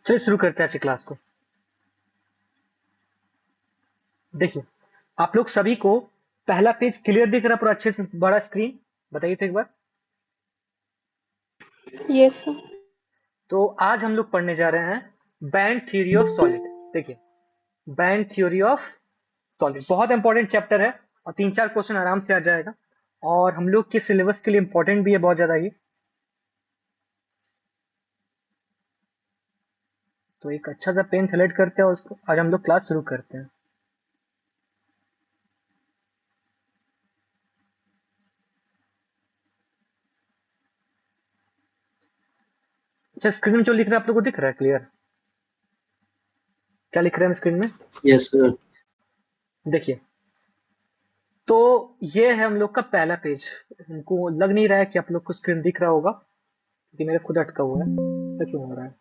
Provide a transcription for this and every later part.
चलिए शुरू करते हैं आज की क्लास को। देखिए, आप लोग सभी को पहला पेज क्लियर दिख रहा है पूरा अच्छे से, बड़ा स्क्रीन? बताइए तो एक बार। Yes sir. तो आज हम लोग पढ़ने जा रहे हैं बैंड थ्योरी ऑफ सॉलिड। देखिए, बैंड थ्योरी ऑफ सॉलिड बहुत इंपॉर्टेंट चैप्टर है और 3-4 क्वेश्चन आराम से आ जाएगा और हम लोग के सिलेबस के लिए इंपॉर्टेंट भी है बहुत ज्यादा ये। तो एक अच्छा सा पेन सेलेक्ट करते हैं और उसको आज हम लोग क्लास शुरू करते हैं। अच्छा, स्क्रीन में जो लिख रहा है आप लोग को दिख रहा है क्लियर? क्या लिख रहे हैं स्क्रीन में? Yes sir. देखिए, तो ये है हम लोग का पहला पेज। हमको लग नहीं रहा है कि आप लोग को स्क्रीन दिख रहा होगा क्योंकि मेरा खुद अटका हुआ है। ऐसा क्यों हो रहा है?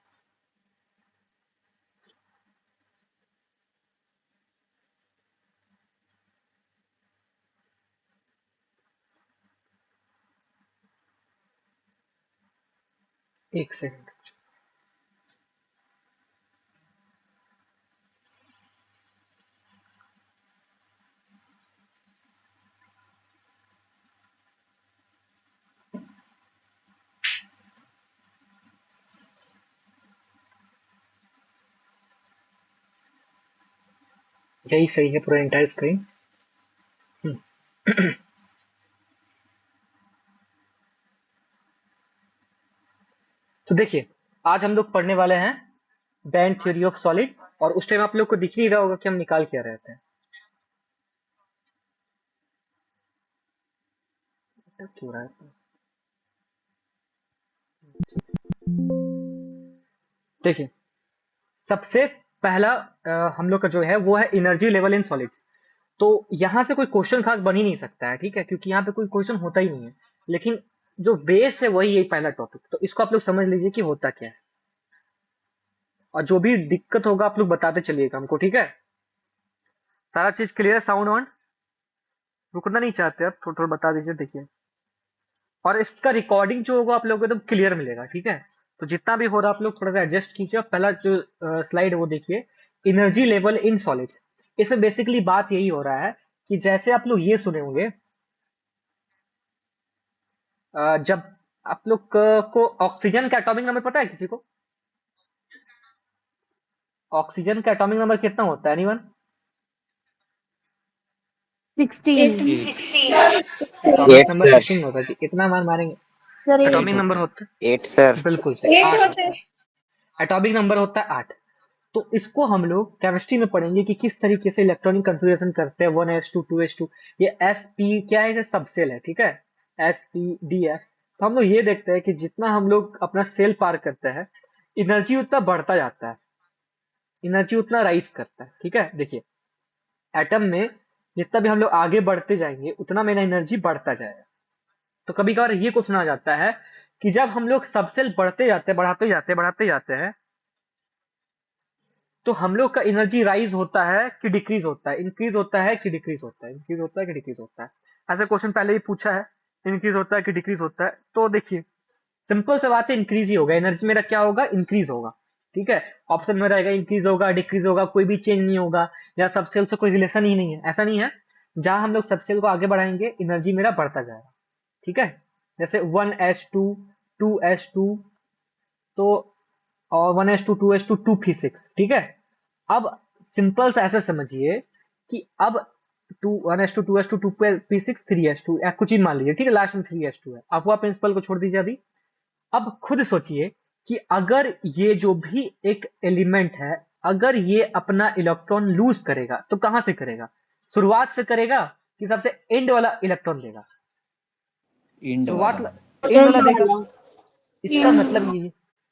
एक सेकंड। यही सही है पूरा एंटायर स्क्रीन। तो देखिए, आज हम लोग पढ़ने वाले हैं बैंड थ्योरी ऑफ सॉलिड और उस टाइम आप लोग को दिख नहीं रहा होगा कि हम निकाल क्या रहे थे। क्यों रहा है? देखिए, सबसे पहला हम लोग का जो है वो है एनर्जी लेवल इन सॉलिड्स। तो यहाँ से कोई क्वेश्चन खास बन ही नहीं सकता है, ठीक है, क्योंकि यहाँ पे कोई क्वेश्चन होता ही नहीं है। लेकिन जो बेस है वही यही पहला टॉपिक, तो इसको आप लोग समझ लीजिए कि होता क्या है और जो भी दिक्कत होगा आप लोग बताते चलिएगा हमको, ठीक है? सारा चीज क्लियर? Sound on? रुकना नहीं चाहते आप? थोड़ा थोड़ा बता दीजिए। देखिए, और इसका रिकॉर्डिंग जो होगा आप लोगों को एकदम क्लियर मिलेगा, ठीक है? तो जितना भी हो रहा है आप लोग थोड़ा सा एडजस्ट कीजिए। और पहला जो स्लाइड है वो देखिए, एनर्जी लेवल इन सॉलिड्स। इसमें बेसिकली बात यही हो रहा है कि जैसे आप लोग ये सुने होंगे, जब आप लोग को ऑक्सीजन का एटॉमिक नंबर पता है किसी को? ऑक्सीजन का एटॉमिक नंबर कितना होता है anyone? 16 atomic at number sir. 16 होता है जी। इतना मार मारेंगे। सर एटॉमिक 8 नंबर होता 8 सर। है, बिल्कुल सही, 8 होता है। एटॉमिक नंबर होता है 8। तो इसको हम लोग केमिस्ट्री में पढ़ेंगे कि किस तरीके से इलेक्ट्रॉनिक कन्फिग्रेशन करते हैं 1s2 2s2। ये sp क्या है? ये सब सेल है, ठीक है? spdf। तो हम लोग ये देखते हैं कि जितना हम लोग अपना सेल पार करते हैं एनर्जी उतना बढ़ता जाता है, एनर्जी उतना राइज करता है, ठीक है? देखिए, एटम में जितना भी हम लोग आगे बढ़ते जाएंगे उतना मेरा एनर्जी बढ़ता जाएगा। तो कभी कभार ये क्वेश्चन आ जाता है कि जब हम लोग सब सेल बढ़ते जाते हैं, बढ़ाते जाते हैं, तो हम लोग का एनर्जी राइज होता है कि डिक्रीज होता है, इंक्रीज होता है कि डिक्रीज होता है, इंक्रीज होता है कि डिक्रीज होता है? ऐसा क्वेश्चन पहले ही पूछा है, इंक्रीज होता है कि डिक्रीज होता है? तो देखिए, सिंपल सा बात है, इंक्रीज ही होगा। एनर्जी मेरा क्या होगा? इंक्रीज होगा, ठीक है? ऑप्शन में रहेगा इंक्रीज होगा, डिक्रीज होगा, कोई भी चेंज नहीं होगा या सब सेल से कोई रिलेशन ही नहीं है, ऐसा नहीं है। जहां हम लोग सब सेल को आगे बढ़ाएंगे एनर्जी मेरा बढ़ता जाएगा, ठीक है? जैसे 1s2 2s2, तो और 1s2 2s2 2p6, ठीक है? अब सिंपल सा ऐसा समझिए कि अब 1s2 2s2 2p6 3s2 या कुछ ही मान लीजिए, ठीक है? लास्ट में 3s2 है। अब वह प्रिंसिपल को छोड़ दीजिए अभी। अब खुद सोचिए कि अगर ये जो भी एक एलिमेंट है, अगर ये अपना इलेक्ट्रॉन लूज करेगा तो कहां से करेगा? शुरुआत से करेगा कि सबसे एंड वाला इलेक्ट्रॉन लेगा? इंड शुरुआत वाला। एंड वाला देगा। इसका मतलब ये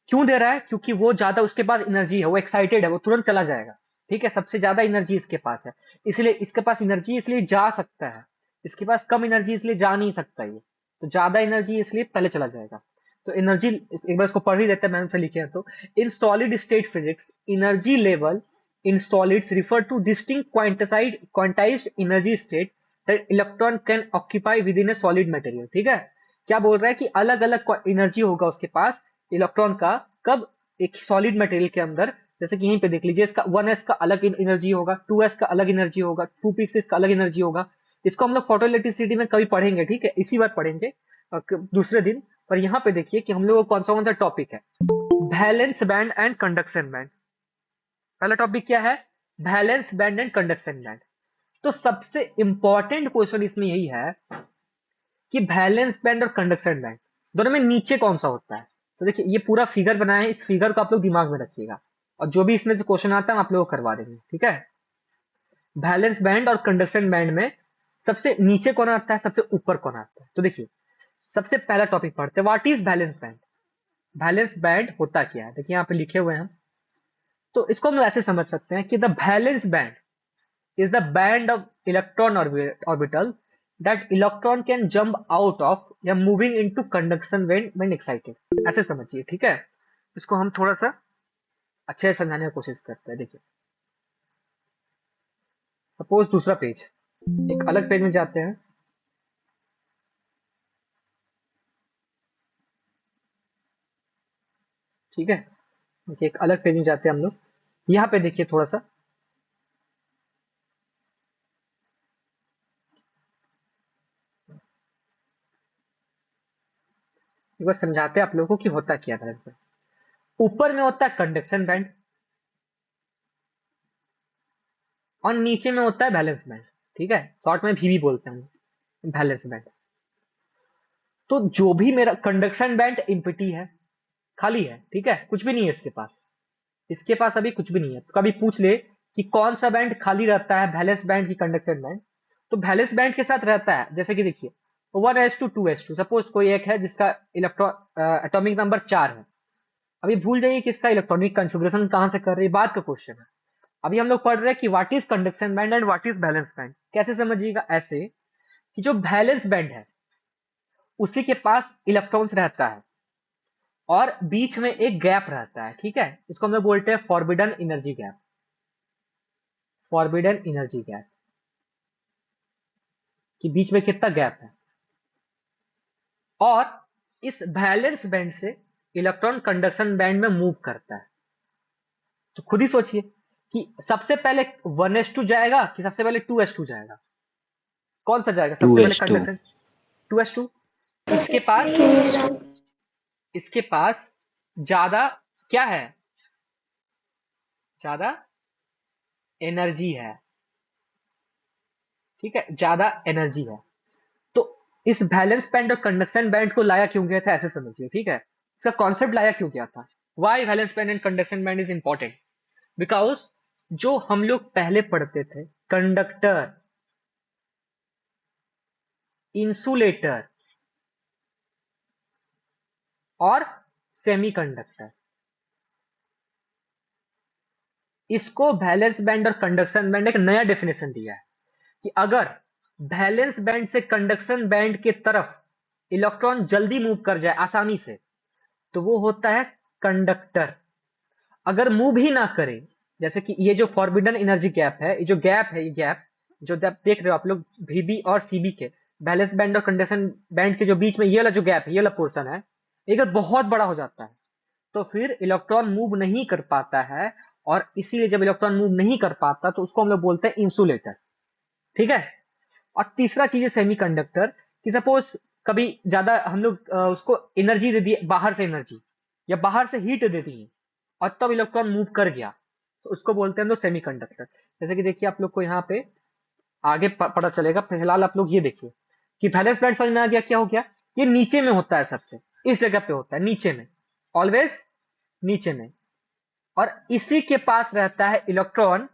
क्यों दे रहा है? क्योंकि वो ज्यादा उसके पास एनर्जी है, वो एक्साइटेड है, वो तुरंत चला जाएगा, ठीक है? सबसे ज्यादा एनर्जी इसके पास है, इसलिए इसके पास एनर्जी इसलिए जा सकता है। इसके पास कम एनर्जी इसलिए जा नहीं सकता ये, तो ज्यादा एनर्जी इसलिए पहले चला जाएगा। तो एनर्जी एक बार इसको पढ़ ही देते हैं, मैंने से लिखे हैं। तो in solid state physics energy level in solids refer two distinct quantized energy state that electron can occupy with in A solid material, ठीक है? क्या बोल रहा है कि अलग अलग एनर्जी होगा उसके पास इलेक्ट्रॉन का, कब? एक सॉलिड मटेरियल के अंदर, जैसे कि यहीं पे देख लीजिए, इसका 1s का अलग एनर्जी होगा, 2s का अलग एनर्जी होगा, 2p6 का अलग एनर्जी होगा। इसको हम लोग फोटो इलेक्ट्रिसिटी में कभी पढ़ेंगे, ठीक है, इसी बार पढ़ेंगे दूसरे दिन। पर यहाँ पे देखिए कि हम लोग को कौन सा टॉपिक है, valence band and conduction band. पहला टॉपिक क्या है, valence band and conduction band. तो सबसे इंपॉर्टेंट क्वेश्चन इसमें यही है कि वैलेंस बैंड और कंडक्शन बैंड दोनों में नीचे कौन सा होता है। तो देखिए ये पूरा फिगर बनाया है, इस फिगर को आप लोग दिमाग में रखिएगा और जो भी इसमें से क्वेश्चन आता है आप लोग को करवा देंगे, ठीक है। वैलेंस बैंड और कंडक्शन बैंड में सबसे नीचे कौन आता है, सबसे ऊपर कौन आता है। तो देखिए सबसे पहला टॉपिक पढ़ते हैं, what is valence band. Valence band होता क्या है, देखिए यहाँ पे लिखे हुए हैं हम। तो इसको हम ऐसे समझ सकते हैं कि the valence band is the band of electron orbital that electron can jump out of या moving into conduction when excited, ऐसे समझिए, ठीक है। इसको हम थोड़ा सा अच्छे से समझाने की कोशिश करते हैं। देखिए सपोज दूसरा पेज, एक अलग पेज में जाते हैं, ठीक है। देखिए एक अलग पेज में जाते हैं हम लोग, यहाँ पे देखिए थोड़ा सा, एक बार समझाते हैं आप लोगों को कि होता क्या है। ऊपर में होता है कंडक्शन बैंड और नीचे में होता है बैलेंस बैंड, ठीक है, शॉर्ट में भी बोलते हैं हम बैलेंस बैंड। तो जो भी मेरा कंडक्शन बैंड एम्प्टी है, खाली है, ठीक है, कुछ भी नहीं है इसके पास अभी कुछ भी नहीं है। तो कभी पूछ ले कि कौन सा बैंड खाली रहता है, बैलेंस बैंड की कंडक्शन बैंड। तो बैलेंस बैंड के साथ रहता है, जैसे कि देखिए 1s2 2s2, सपोज कोई एक है जिसका इलेक्ट्रॉन एटॉमिक नंबर 4 है। अभी भूल जाइए कि इसका इलेक्ट्रॉनिक कॉन्फ़िगरेशन कहां से कर रही है, बात का क्वेश्चन है। अभी हम लोग पढ़ रहे हैं कि what is conduction band and what is balance band. कैसे समझिएगा, ऐसे कि जो बैलेंस बैंड है उसी के पास इलेक्ट्रॉन्स रहता है और बीच में एक गैप रहता है, ठीक है, इसको हम लोग बोलते हैं forbidden energy gap. Forbidden energy gap कि बीच में कितना गैप है। और इस बैलेंस बैंड से इलेक्ट्रॉन कंडक्शन बैंड में मूव करता है। तो खुद ही सोचिए कि सबसे पहले 1s2 जाएगा कि सबसे पहले 2s2 जाएगा, कौन सा जाएगा सबसे पहले 2s2 कंडक्शन, 2s2। इसके पास इसके पास ज्यादा क्या है, ज्यादा एनर्जी है, ठीक है, ज्यादा एनर्जी है। तो इस बैलेंस बैंड और कंडक्शन बैंड को लाया क्यों गया था, ऐसे समझिए, ठीक है, इसका कॉन्सेप्ट लाया क्यों गया था। Why valence band and conduction band is important, because जो हम लोग पहले पढ़ते थे कंडक्टर, इंसुलेटर और सेमीकंडक्टर, इसको बैलेंस बैंड और कंडक्शन बैंड एक नया डेफिनेशन दिया है कि अगर बैलेंस बैंड से कंडक्शन बैंड के तरफ इलेक्ट्रॉन जल्दी मूव कर जाए आसानी से, तो वो होता है कंडक्टर। अगर मूव ही ना करे, जैसे कि ये जो फॉरबिडन एनर्जी गैप है, ये जो गैप है, ये गैप जो देख रहे हो आप लोग VB और CB के, बैलेंस बैंड और कंडक्शन बैंड के जो बीच में ये वाला जो गैप है, ये वाला पोर्शन है, अगर बहुत बड़ा हो जाता है तो फिर इलेक्ट्रॉन मूव नहीं कर पाता है। और इसीलिए जब इलेक्ट्रॉन मूव नहीं कर पाता तो उसको हम लोग बोलते हैं इंसुलेटर, ठीक है। और तीसरा चीज है सेमीकंडक्टर, कि सपोज कभी ज्यादा हम लोग उसको एनर्जी दे दी, बाहर से एनर्जी या बाहर से हीट दे दी और तब इलेक्ट्रॉन मूव कर गया, तो उसको बोलते हैं तो सेमीकंडक्टर। जैसे कि देखिए आप लोग को यहाँ पे आगे पता चलेगा, फिलहाल आप लोग ये देखिए कि बैलेंस बैंड समझ में आ गया क्या हो गया। ये नीचे में होता है, सबसे इस जगह पे होता है, नीचे में, ऑलवेज नीचे में। और इसी के पास रहता है इलेक्ट्रॉन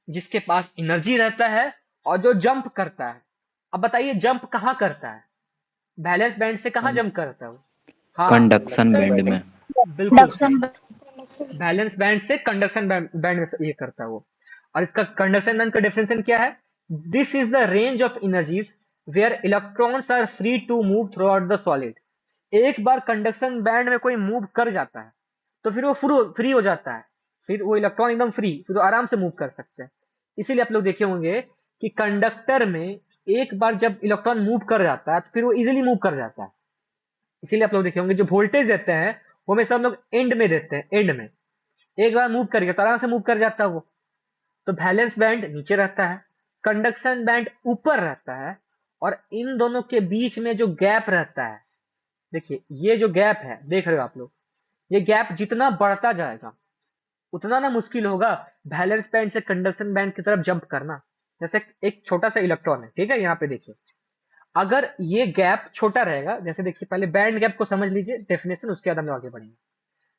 जिसके पास एनर्जी रहता है और जो जंप करता है। अब बताइए जंप कहाँ करता है, बैलेंस बैंड से कहाँ जंप करता है वो, हाँ कंडक्शन बैंड में। बिल्कुल सही, बैलेंस बैंड से कंडक्शन बैंड में ये करता है वो। और इसका कंडक्शन बैंड का डेफिनेशन क्या है, this is the range of energies where electrons are free to move throughout the solid. एक बार कंडक्शन बैंड में कोई मूव कर जाता है तो फिर वो फ्री हो जाता है, फिर वो इलेक्ट्रॉन एकदम फ्री, फिर वो आराम से मूव कर सकते हैं। इसीलिए आप लोग देखे होंगे कि कंडक्टर में एक बार जब इलेक्ट्रॉन मूव कर जाता है तो फिर वो इजीली मूव कर जाता है। इसीलिए आप लोग देखे होंगे जो वोल्टेज देते हैं वो हमेशा हम लोग एंड में देते हैं, एंड में। एक बार मूव कर गया तो आराम से मूव कर जाता है वो। तो वैलेंस बैंड नीचे रहता है, कंडक्शन बैंड ऊपर रहता है, और इन दोनों के बीच में जो गैप रहता है, देखिए ये जो गैप है देख रहे हो आप लोग, ये गैप जितना बढ़ता जाएगा उतना ना मुश्किल होगा वैलेंस बैंड से कंडक्शन बैंड की तरफ जंप करना। जैसे एक छोटा सा इलेक्ट्रॉन है, ठीक है, यहाँ पे देखिए, अगर ये गैप छोटा रहेगा, जैसे देखिए पहले बैंड गैप को समझ लीजिए डेफिनेशन, उसके बाद हम लोग आगे बढ़ेंगे।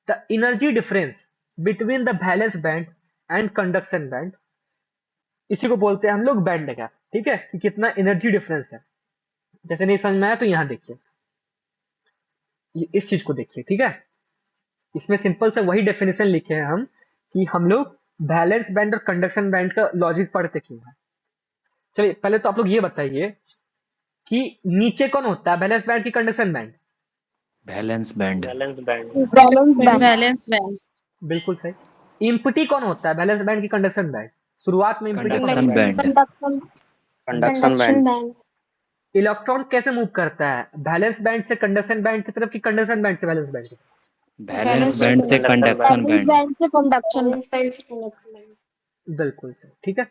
The energy difference between the valence band and conduction band, इसी को बोलते हैं हम लोग बैंड गैप, ठीक है, कि कितना एनर्जी डिफरेंस है। जैसे नहीं समझ में आया तो यहाँ देखिए, इस चीज को देखिए, ठीक है। इसमें सिंपल से वही डेफिनेशन लिखे हैं हम, कि हम लोग बैलेंस बैंड और कंडक्शन बैंड का लॉजिक पढ़ते क्यों है। चलिए पहले तो आप लोग ये बताइए कि नीचे कौन होता है, बैलेंस बैंड की conduction band? Balance band. Balance band. Balance band. बिल्कुल सही। इम्पटी कौन होता है बैलेंस बैंड की कंडक्शन बैंड? शुरुआत में इम्पटी कौन कंडक्शन होता है? Band. Conduction conduction band. Band. Electron कैसे मूव करता है, बैलेंस बैंड से कंडक्शन बैंड की तरफ, कि कंडक्शन बैंड से बैलेंस बैंड की तरफ? बैलेंस बैंड से कंडक्शन बैलेंस बैंड। बैंड से कंडक्शन। बिल्कुल सही, ठीक है।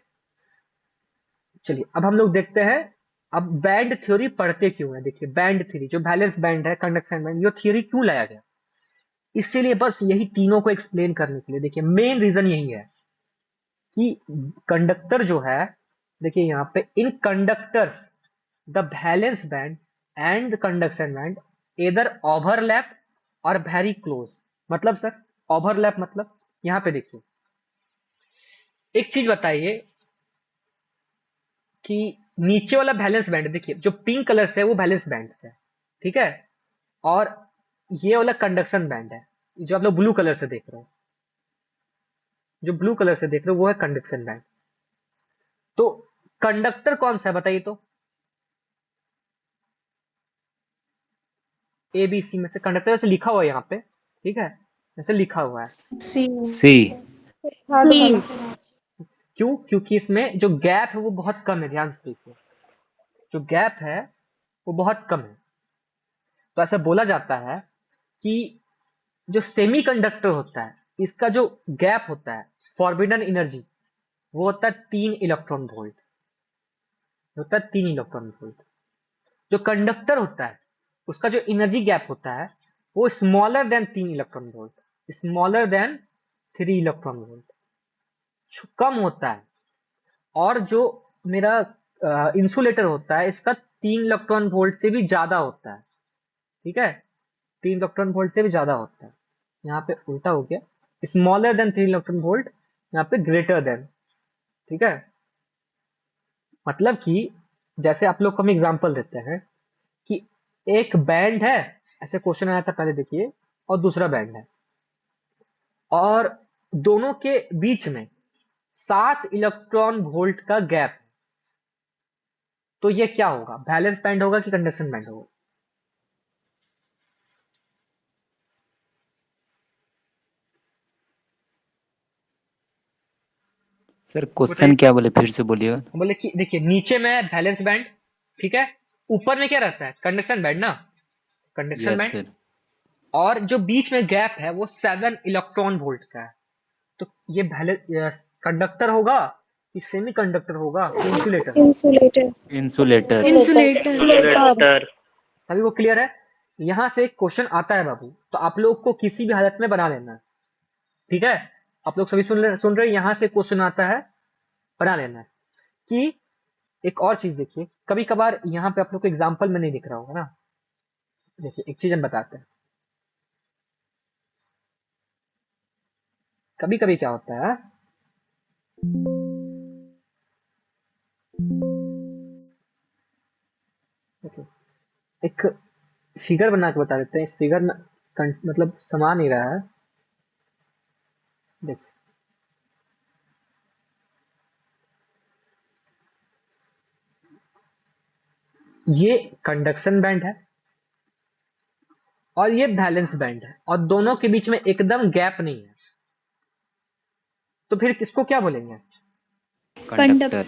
चलिए अब हम लोग देखते हैं, अब बैंड थ्योरी पढ़ते क्यों है। देखिए बैंड थ्योरी, जो बैलेंस बैंड है, कंडक्शन बैंड, ये थ्योरी क्यों लाया गया, इसीलिए बस यही तीनों को एक्सप्लेन करने के लिए। देखिए मेन रीजन यही है कि कंडक्टर जो है, देखिए यहाँ पे in conductors the valence band and conduction band इधर ओवरलैप और वेरी क्लोज। मतलब सर ओवरलैप मतलब, यहाँ पे देखिए एक चीज बताइए कि नीचे वाला बैलेंस बैंड, देखिए जो पिंक कलर से है वो बैलेंस बैंड से है, ठीक है, और ये वाला कंडक्शन बैंड है, जो आप लोग ब्लू कलर से देख रहे हो, जो ब्लू कलर से देख रहे हो वो है कंडक्शन बैंड। तो कंडक्टर कौन सा है बताइए तो, ए बी सी में से कंडक्टर ऐसे लिखा हुआ है यहाँ पे, ठीक है, ऐसे लिखा हुआ है। सी। क्यों? क्योंकि इसमें जो गैप है वो बहुत कम है, ध्यान से देखिए, जो गैप है वो बहुत कम है। तो ऐसा बोला जाता है कि जो सेमीकंडक्टर होता है, इसका जो गैप होता है, फॉरबिडन एनर्जी, वो होता है 3 इलेक्ट्रॉन वोल्ट, होता है 3 इलेक्ट्रॉन वोल्ट। जो कंडक्टर होता है उसका जो एनर्जी गैप होता है वो smaller than 3 electron volt, smaller than 3 electron volt, कम होता है। और जो मेरा इंसुलेटर होता है इसका 3 इलेक्ट्रॉन वोल्ट से भी ज्यादा होता है, ठीक है, 3 इलेक्ट्रॉन वोल्ट से भी ज्यादा होता है। यहाँ पे उल्टा हो गया, स्मॉलर देन 3 इलेक्ट्रॉन वोल्ट, यहाँ पे ग्रेटर देन, ठीक है। मतलब कि जैसे आप लोग को हम एग्जांपल देते हैं कि एक बैंड है, ऐसे क्वेश्चन आया था पहले देखिए, और दूसरा बैंड है, और दोनों के बीच में 7 इलेक्ट्रॉन वोल्ट का गैप है, तो ये क्या होगा, बैलेंस बैंड होगा कि कंडक्शन बैंड होगा? सर क्वेश्चन क्या बोले, फिर से बोलिएगा। बोले कि देखिए नीचे में बैलेंस बैंड, ठीक है, ऊपर में क्या रहता है, कंडक्शन बैंड ना, कंडक्शन यस बैंड, सर। और जो बीच में गैप है वो 7 इलेक्ट्रॉन वोल्ट का है। तो ये कंडक्टर होगा कि सेमी कंडक्टर होगा कि इंसुलेटर? इंसुलेटर। सभी को क्लियर है? यहां से एक क्वेश्चन आता है बाबू, तो आप लोग को किसी भी हालत में बना लेना है, ठीक है। आप लोग सभी सुन रहे हैं, यहां से क्वेश्चन आता है, बना लेना है। कि एक और चीज देखिए, कभी कभार यहाँ पे आप लोग को एग्जाम्पल में नहीं दिख रहा होगा ना, देखिए एक चीज हम बताते हैं। कभी कभी क्या होता है, देखिए एक फिगर बना के बता देते हैं, इस फिगर में मतलब समा नहीं रहा है, देखिए ये कंडक्शन बैंड है और ये बैलेंस बैंड है, और दोनों के बीच में एकदम गैप नहीं है, तो फिर किसको क्या बोलेंगे? कंडक्टर।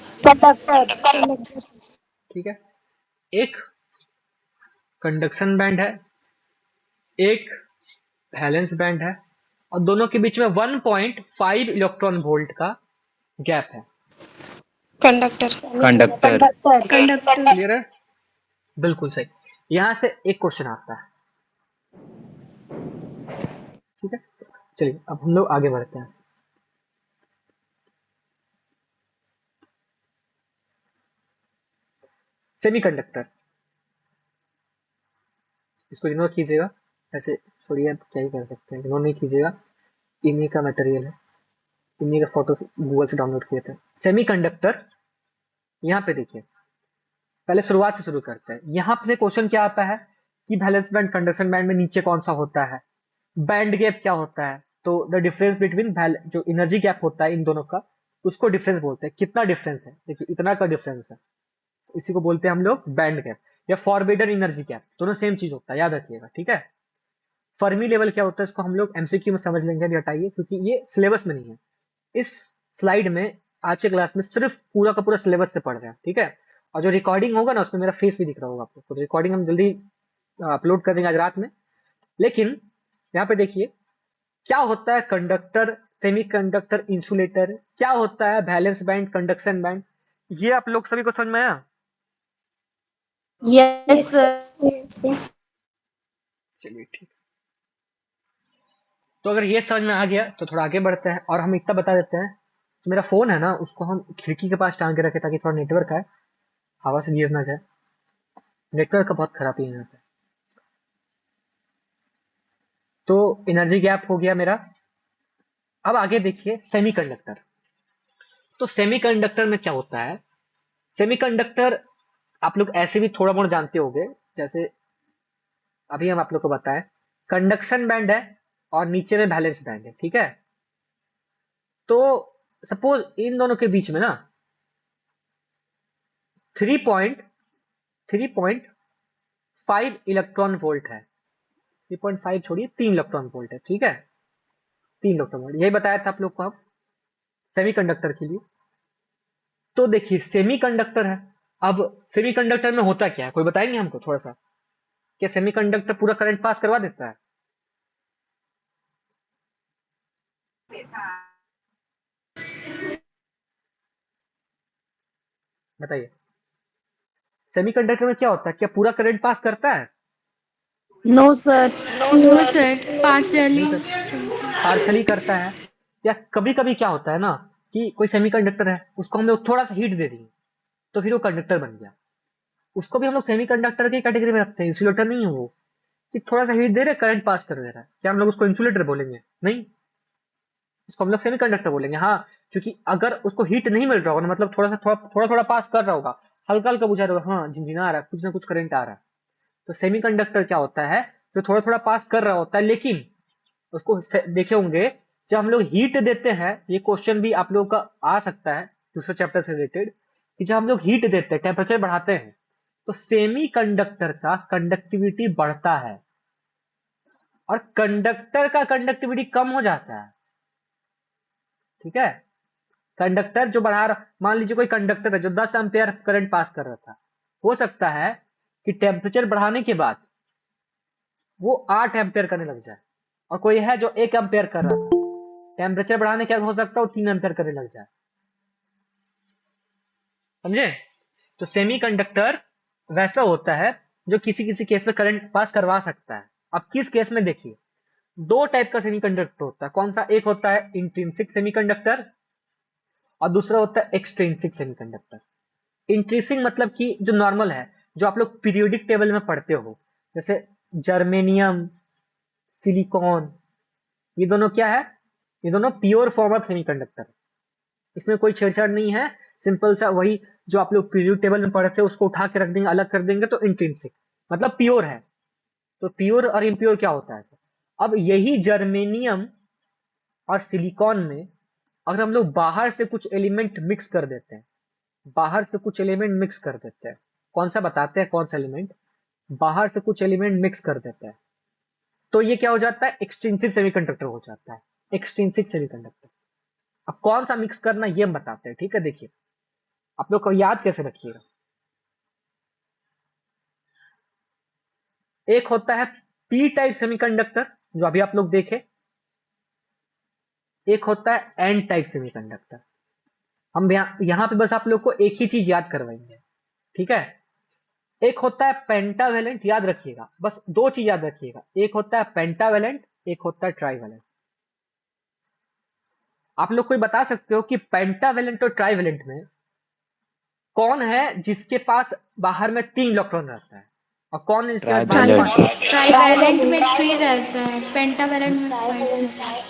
ठीक है, एक कंडक्शन बैंड है, एक वैलेंस बैंड है और दोनों के बीच में 1.5 इलेक्ट्रॉन वोल्ट का गैप है। कंडक्टर कंडक्टर कंडक्टर क्लियर है? बिल्कुल सही। यहां से एक क्वेश्चन आता है, ठीक है। चलिए अब हम लोग आगे बढ़ते हैं। सेमीकंडक्टर, इसको इग्नोर कीजिएगा, ऐसे छोड़िए, अब क्या ही कर सकते हैं, इग्नोर नहीं कीजिएगा, इन्हीं का मटेरियल है, इन्हीं का फोटो गूगल से डाउनलोड किए थे। सेमीकंडक्टर, यहाँ पे देखिए, पहले शुरुआत से शुरू करते हैं। यहाँ से क्वेश्चन क्या आता है कि वैलेंस बैंड कंडक्शन बैंड में नीचे कौन सा होता है, बैंड गैप क्या होता है, तो द डिफरेंस बिटवीन जो एनर्जी गैप होता है इन दोनों का, उसको डिफरेंस बोलते हैं। कितना डिफरेंस है, देखिए इतना का डिफरेंस है, इसी को बोलते हैं हम लोग बैंड गैप या फॉरबिडन एनर्जी गैप, दोनों सेम चीज होता है, याद रखिएगा, ठीक है। फर्मी लेवल क्या होता है, इसको हम लोग एमसीक्यू में समझ लेंगे, अभी हटाइए क्योंकि ये सिलेबस में नहीं है। इस स्लाइड में आज के क्लास में सिर्फ पूरा का पूरा सिलेबस से पढ़ रहे हैं, ठीक है। और जो रिकॉर्डिंग होगा ना, उसमें मेरा फेस भी दिख रहा होगा आपको, तो रिकॉर्डिंग हम जल्दी अपलोड कर देंगे आज रात में। लेकिन यहाँ पे देखिए, क्या होता है कंडक्टर, सेमीकंडक्टर, इंसुलेटर, क्या होता है वैलेंस बैंड, कंडक्शन बैंड, ये आप लोग सभी को समझ में आया? यस चलिए ठीक। तो अगर ये समझ में आ गया तो थोड़ा आगे बढ़ते हैं, और हम इतना बता देते हैं, तो मेरा फोन है ना, उसको हम खिड़की के पास टांग के रखे ताकि थोड़ा नेटवर्क आए, हवा से गिर ना जाए, नेटवर्क का बहुत खराबी है यहाँ पे। तो एनर्जी गैप हो गया मेरा। अब आगे देखिए सेमीकंडक्टर। तो सेमीकंडक्टर में क्या होता है, सेमीकंडक्टर आप लोग ऐसे भी थोड़ा बहुत जानते होंगे, जैसे अभी हम आप लोग को बताएं, कंडक्शन बैंड है और नीचे में बैलेंस बैंड है, ठीक है। तो सपोज इन दोनों के बीच में ना 3.5 इलेक्ट्रॉन वोल्ट है, 3.5 छोड़िए, 3 इलेक्ट्रॉन वोल्ट है, ठीक है, 3 इलेक्ट्रॉन वोल्ट, यही बताया था आप लोग को हम सेमीकंडक्टर के लिए। तो देखिए सेमीकंडक्टर है, अब सेमीकंडक्टर में होता क्या है, कोई बताएंगे हमको थोड़ा सा, क्या सेमीकंडक्टर पूरा करंट पास करवा देता है? बताइए, सेमीकंडक्टर में क्या होता है, क्या पूरा करंट पास करता है? No sir no sir partially नहीं कर, पार्शली करता है। या कभी कभी क्या होता है ना, कि कोई सेमीकंडक्टर है, उसको हम लोग थोड़ा सा हीट दे दिए, तो फिर वो कंडक्टर बन गया, उसको भी हम लोग सेमीकंडक्टर की कैटेगरी में रखते हैं, इंसुलेटर नहीं है वो, कि थोड़ा सा हीट दे रहे, करंट पास कर दे रहा है, क्या हम लोग उसको इंसुलेटर बोलेंगे? नहीं, उसको हम लोग सेमीकंडक्टर बोलेंगे। हाँ, क्योंकि अगर उसको हीट नहीं मिल रहा होगा ना, मतलब थोड़ा थोड़ा पास कर रहा होगा, हल्का हल्का बुझा रहा होगा, हाँ झिनझिना आ रहा है, कुछ ना कुछ करंट आ रहा है, तो सेमीकंडक्टर क्या होता है, जो थोड़ा थोड़ा पास कर रहा होता है, लेकिन उसको देखे होंगे, जब हम लोग हीट देते हैं, ये क्वेश्चन भी आप लोगों का आ सकता है दूसरे चैप्टर से रिलेटेड, कि जब हम लोग हीट देते हैं, टेम्परेचर बढ़ाते हैं, तो सेमीकंडक्टर का कंडक्टिविटी बढ़ता है और कंडक्टर का कंडक्टिविटी कम हो जाता है, ठीक है। कंडक्टर जो बढ़ा रहा, मान लीजिए कोई कंडक्टर है जो 10 एम्पेयर करंट पास कर रहा था, हो सकता है कि टेम्परेचर बढ़ाने के बाद वो 8 एम्पेयर करने लग जाए, और कोई है जो 1 एम्पेयर कर रहा था, टेम्परेचर बढ़ाने के बाद हो सकता है वो 3 एम्पेयर करने लग जाए, समझे। तो सेमीकंडक्टर वैसा होता है जो किसी किसी केस में करंट पास करवा सकता है। अब किस केस में, देखिए दो टाइप का सेमीकंडक्टर होता है, कौन सा, एक होता है इंट्रिंसिक सेमीकंडक्टर और दूसरा होता है एक्सट्रिंसिक सेमीकंडक्टर। इंट्रिंसिक मतलब कि जो नॉर्मल है, जो आप लोग पीरियोडिक टेबल में पढ़ते हो, जैसे जर्मेनियम, सिलिकॉन, ये दोनों क्या है, ये दोनों प्योर फॉर्म ऑफ सेमीकंडक्टर, इसमें कोई छेड़छाड़ नहीं है, सिंपल सा वही जो आप लोग पीरियड टेबल में पढ़ते हो उसको उठा के रख देंगे, अलग कर देंगे, तो इंट्रिंसिक मतलब प्योर है। तो प्योर और इम्प्योर क्या होता है? अब यही जर्मेनियम और सिलिकॉन में अगर हम लोग बाहर से कुछ एलिमेंट मिक्स कर देते हैं, बाहर से कुछ एलिमेंट मिक्स कर देते हैं, कौन सा बताते हैं, कौन सा एलिमेंट, बाहर से कुछ एलिमेंट मिक्स कर देते हैं, तो ये क्या हो जाता है, एक्सट्रिंसिक सेमीकंडक्टर हो जाता है, एक्सट्रिंसिक सेमीकंडक्टर। अब कौन सा मिक्स करना ये हम बताते हैं, ठीक है। देखिए आप लोग को याद कैसे रखिएगा, एक होता है पी टाइप सेमीकंडक्टर जो अभी आप लोग देखे, एक होता है एन टाइप सेमीकंडक्टर। हम यहाँ पे बस आप लोग को एक ही चीज याद करवाएंगे, ठीक है। एक होता है पेंटावेलेंट, याद रखिएगा, बस दो चीज याद रखिएगा, एक होता है पेंटावेलेंट, एक होता है ट्राइवेलेंट। आप लोग कोई बता सकते हो कि पेंटावेलेंट और ट्राइवेलेंट में कौन है जिसके पास बाहर में 3 इलेक्ट्रॉन रहता है, और कौन है जिसके पास बाहर में 5? ट्राइवेलेंट में 3 रहता है, पेंटावेलेंट में 5 रहता है।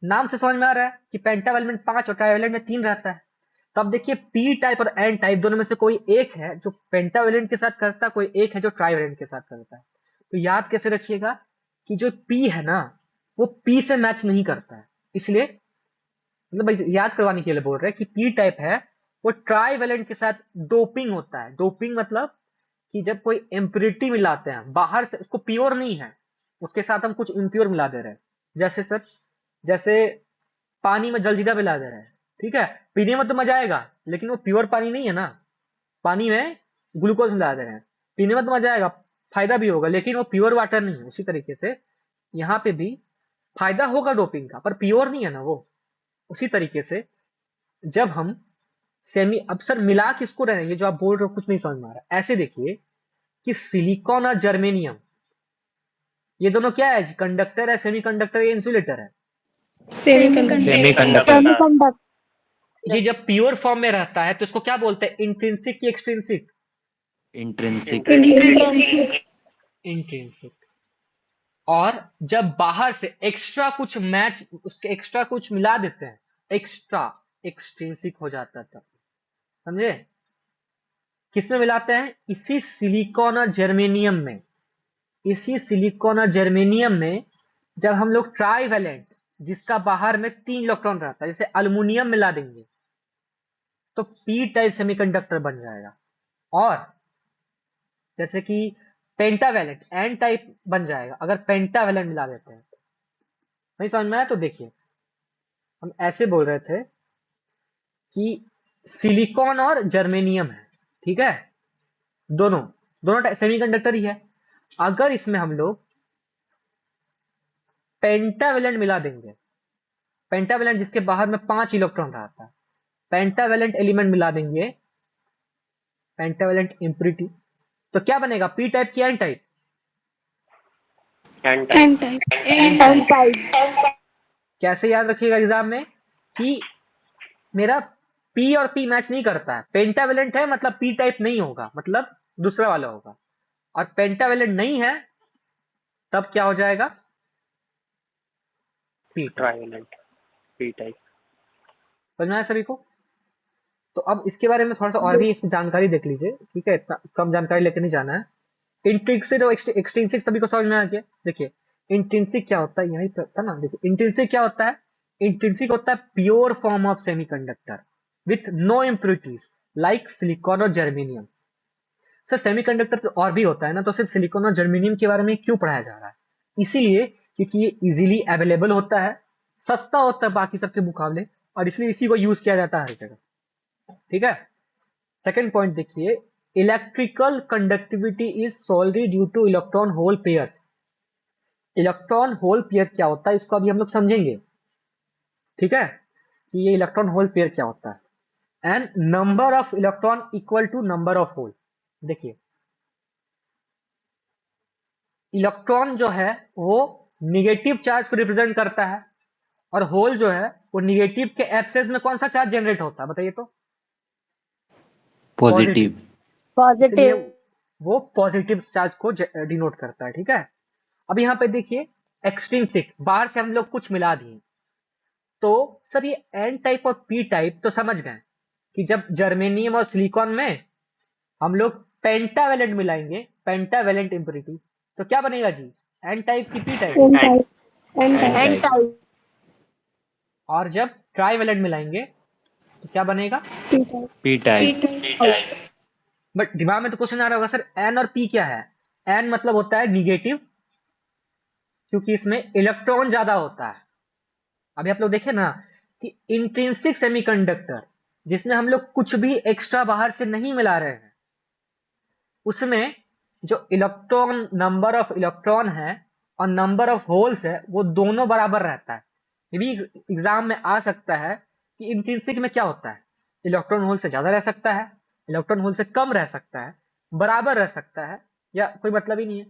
नाम से समझ में आ रहा है कि पेंटावेलेंट में 5 और ट्राइवेलेंट में 3 रहता है। तो अब देखिए पी टाइप और एन टाइप दोनों में से कोई एक है जो पेंटावेलेंट के साथ करता है, कोई एक है जो ट्राइवेलेंट के साथ करता है। तो याद कैसे रखिएगा कि जो पी है ना वो पी से मैच नहीं करता है, इसलिए मतलब याद करवाने के लिए बोल रहे हैं कि पी टाइप है वो ट्राइवेलेंट के साथ डोपिंग होता है। डोपिंग मतलब कि जब कोई इम्प्योरिटी मिलाते हैं बाहर से, उसको प्योर नहीं है, उसके साथ हम कुछ इम्प्योर मिला दे रहे हैं, जैसे सर जैसे पानी में जलजीरा मिला दे रहे हैं, ठीक है, पीने में तो मजा आएगा लेकिन वो प्योर पानी नहीं है ना, पानी में ग्लूकोज मिला दे रहे हैं, पीने में तो मजा आएगा, फायदा भी होगा, लेकिन वो प्योर वाटर नहीं है। उसी तरीके से यहाँ पे भी फायदा होगा डोपिंग का, पर प्योर नहीं है ना वो। उसी तरीके से जब हम सेमी, अब सर मिला किसको रहे हैं, ये जो आप बोल रहे हो कुछ नहीं समझ में आ रहा। ऐसे देखिए कि सिलिकॉन और जर्मेनियम ये दोनों क्या है, कंडक्टर है, सेमीकंडक्टर या इंसुलेटर है? सेमीकंडक्टर। ये जब प्योर फॉर्म में रहता है तो इसको क्या बोलते हैं, इंट्रिंसिक की एक्सट्रिंसिक? इंट्रिंसिक। इंट्रिंसिक। और जब बाहर से एक्स्ट्रा कुछ मैच, उसके एक्स्ट्रा कुछ मिला देते हैं, एक्स्ट्रा एक्सट्रिंसिक हो जाता है तब, समझे? किसमें मिलाते हैं? इसी सिलिकॉन और जर्मेनियम में। इसी सिलिकॉन और जर्मेनियम में जब हम लोग ट्राइवेलेंट, जिसका बाहर में 3 इलेक्ट्रॉन रहता है, जैसे अल्युमिनियम मिला देंगे तो पी टाइप सेमीकंडक्टर बन जाएगा। और जैसे कि पेंटावेलेंट एन टाइप बन जाएगा अगर पेंटावेलेंट मिला देते हैं। नहीं समझ में आया? तो देखिए हम ऐसे बोल रहे थे कि सिलिकॉन और जर्मेनियम है, ठीक है, दोनों दोनों सेमीकंडक्टर ही है। अगर इसमें हम लोग पेंटावेलेंट मिला देंगे, पेंटावेलेंट जिसके बाहर में 5 इलेक्ट्रॉन रहता है, पेंटावेलेंट एलिमेंट मिला देंगे, पेंटावेलेंट इम्प्योरिटी, तो क्या बनेगा, पी टाइप की एन टाइप? N type. कैसे याद रखिएगा एग्जाम में कि मेरा पी और पी मैच नहीं करता है, पेंटावेलेंट है मतलब पी टाइप नहीं होगा, मतलब दूसरा वाला होगा, और पेंटावेलेंट नहीं है तब क्या हो जाएगा, पी ट्राइवेलेंट, पी टाइप। समझ में आया सभी को? तो अब इसके बारे में थोड़ा सा और भी इसमें जानकारी देख लीजिए, ठीक है, इतना कम जानकारी लेकर नहीं जाना है। इंट्रिंसिक और एक्सट्रिंसिक सभी को समझ में आ गया। देखिए इंट्रिंसिक क्या होता है, यही था ना, देखिए इंट्रिंसिक क्या होता है, इंट्रिंसिक होता है pure form of semiconductor with no impurities like silicon और जर्मेनियम। सर सेमीकंडक्टर तो और भी होता है ना, तो सिर्फ सिलिकॉन और जर्मेनियम के बारे में क्यों पढ़ाया जा रहा है? इसीलिए क्योंकि ये इजीली अवेलेबल होता है, सस्ता होता है बाकी सबके मुकाबले, और इसलिए इसी को यूज किया जाता है हर जगह, ठीक है। सेकंड पॉइंट देखिए, electrical conductivity is solely due two electron hole pairs. Electron hole pair क्या होता है इसको अभी हम लोग समझेंगे, ठीक है, कि ये इलेक्ट्रॉन होल पेयर क्या होता है। And number of electron equal to number of hole. देखिए इलेक्ट्रॉन जो है वो निगेटिव चार्ज को रिप्रेजेंट करता है, और होल जो है वो निगेटिव के एब्सेंस में कौन सा चार्ज जनरेट होता है, बताइए तो? पॉजिटिव। इसलिए वो पॉजिटिव चार्ज को डिनोट करता है, ठीक है। अब यहाँ पे देखिए एक्सट्रिंसिक, बाहर से हम लोग कुछ मिला दिए, तो सर ये एन टाइप और पी टाइप तो समझ गए कि जब जर्मेनियम और सिलिकॉन में हम लोग पेंटावेलेंट मिलाएंगे, पेंटावेलेंट इम्प्योरिटी, तो क्या बनेगा जी, एन टाइप की पी टाइप? N type. और जब ट्राइवेलेंट मिलाएंगे तो क्या बनेगा, पी टाइप। बट दिमाग में तो क्वेश्चन आ रहा होगा सर एन और पी क्या है? एन मतलब होता है निगेटिव, क्योंकि इसमें इलेक्ट्रॉन ज्यादा होता है। अभी आप लोग देखे ना कि इंट्रिंसिक सेमीकंडक्टर जिसमें हम लोग कुछ भी एक्स्ट्रा बाहर से नहीं मिला रहे हैं, उसमें जो इलेक्ट्रॉन, नंबर ऑफ इलेक्ट्रॉन है और नंबर ऑफ होल्स है वो दोनों बराबर रहता है। ये भी एग्जाम में आ सकता है कि इंट्रिंसिक में क्या होता है, इलेक्ट्रॉन होल से ज्यादा रह सकता है, इलेक्ट्रॉन होल से कम रह सकता है, बराबर रह सकता है, या कोई मतलब ही नहीं है,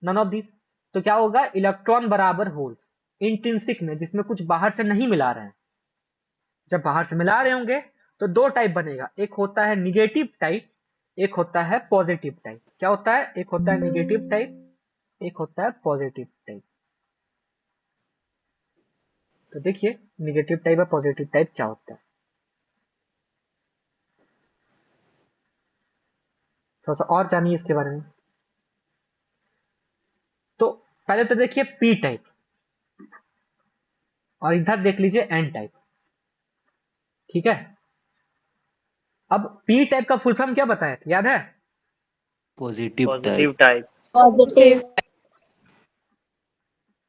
नन ऑफ दिस। तो क्या होगा, इलेक्ट्रॉन बराबर होल्स इंट्रिंसिक में, जिसमें कुछ बाहर से नहीं मिला रहे हैं। जब बाहर से मिला रहे होंगे तो दो टाइप बनेगा, एक होता है निगेटिव टाइप, एक होता है पॉजिटिव टाइप। क्या होता है, एक होता है निगेटिव टाइप, एक होता है पॉजिटिव टाइप। तो देखिए निगेटिव टाइप और पॉजिटिव टाइप क्या होता है, थोड़ा सा और जानिए इसके बारे में। तो पहले तो देखिए पी टाइप, और इधर देख लीजिए एन टाइप। ठीक है, अब पी टाइप का फुल फॉर्म क्या बताया था, याद है? Positive positive type. Type. Positive.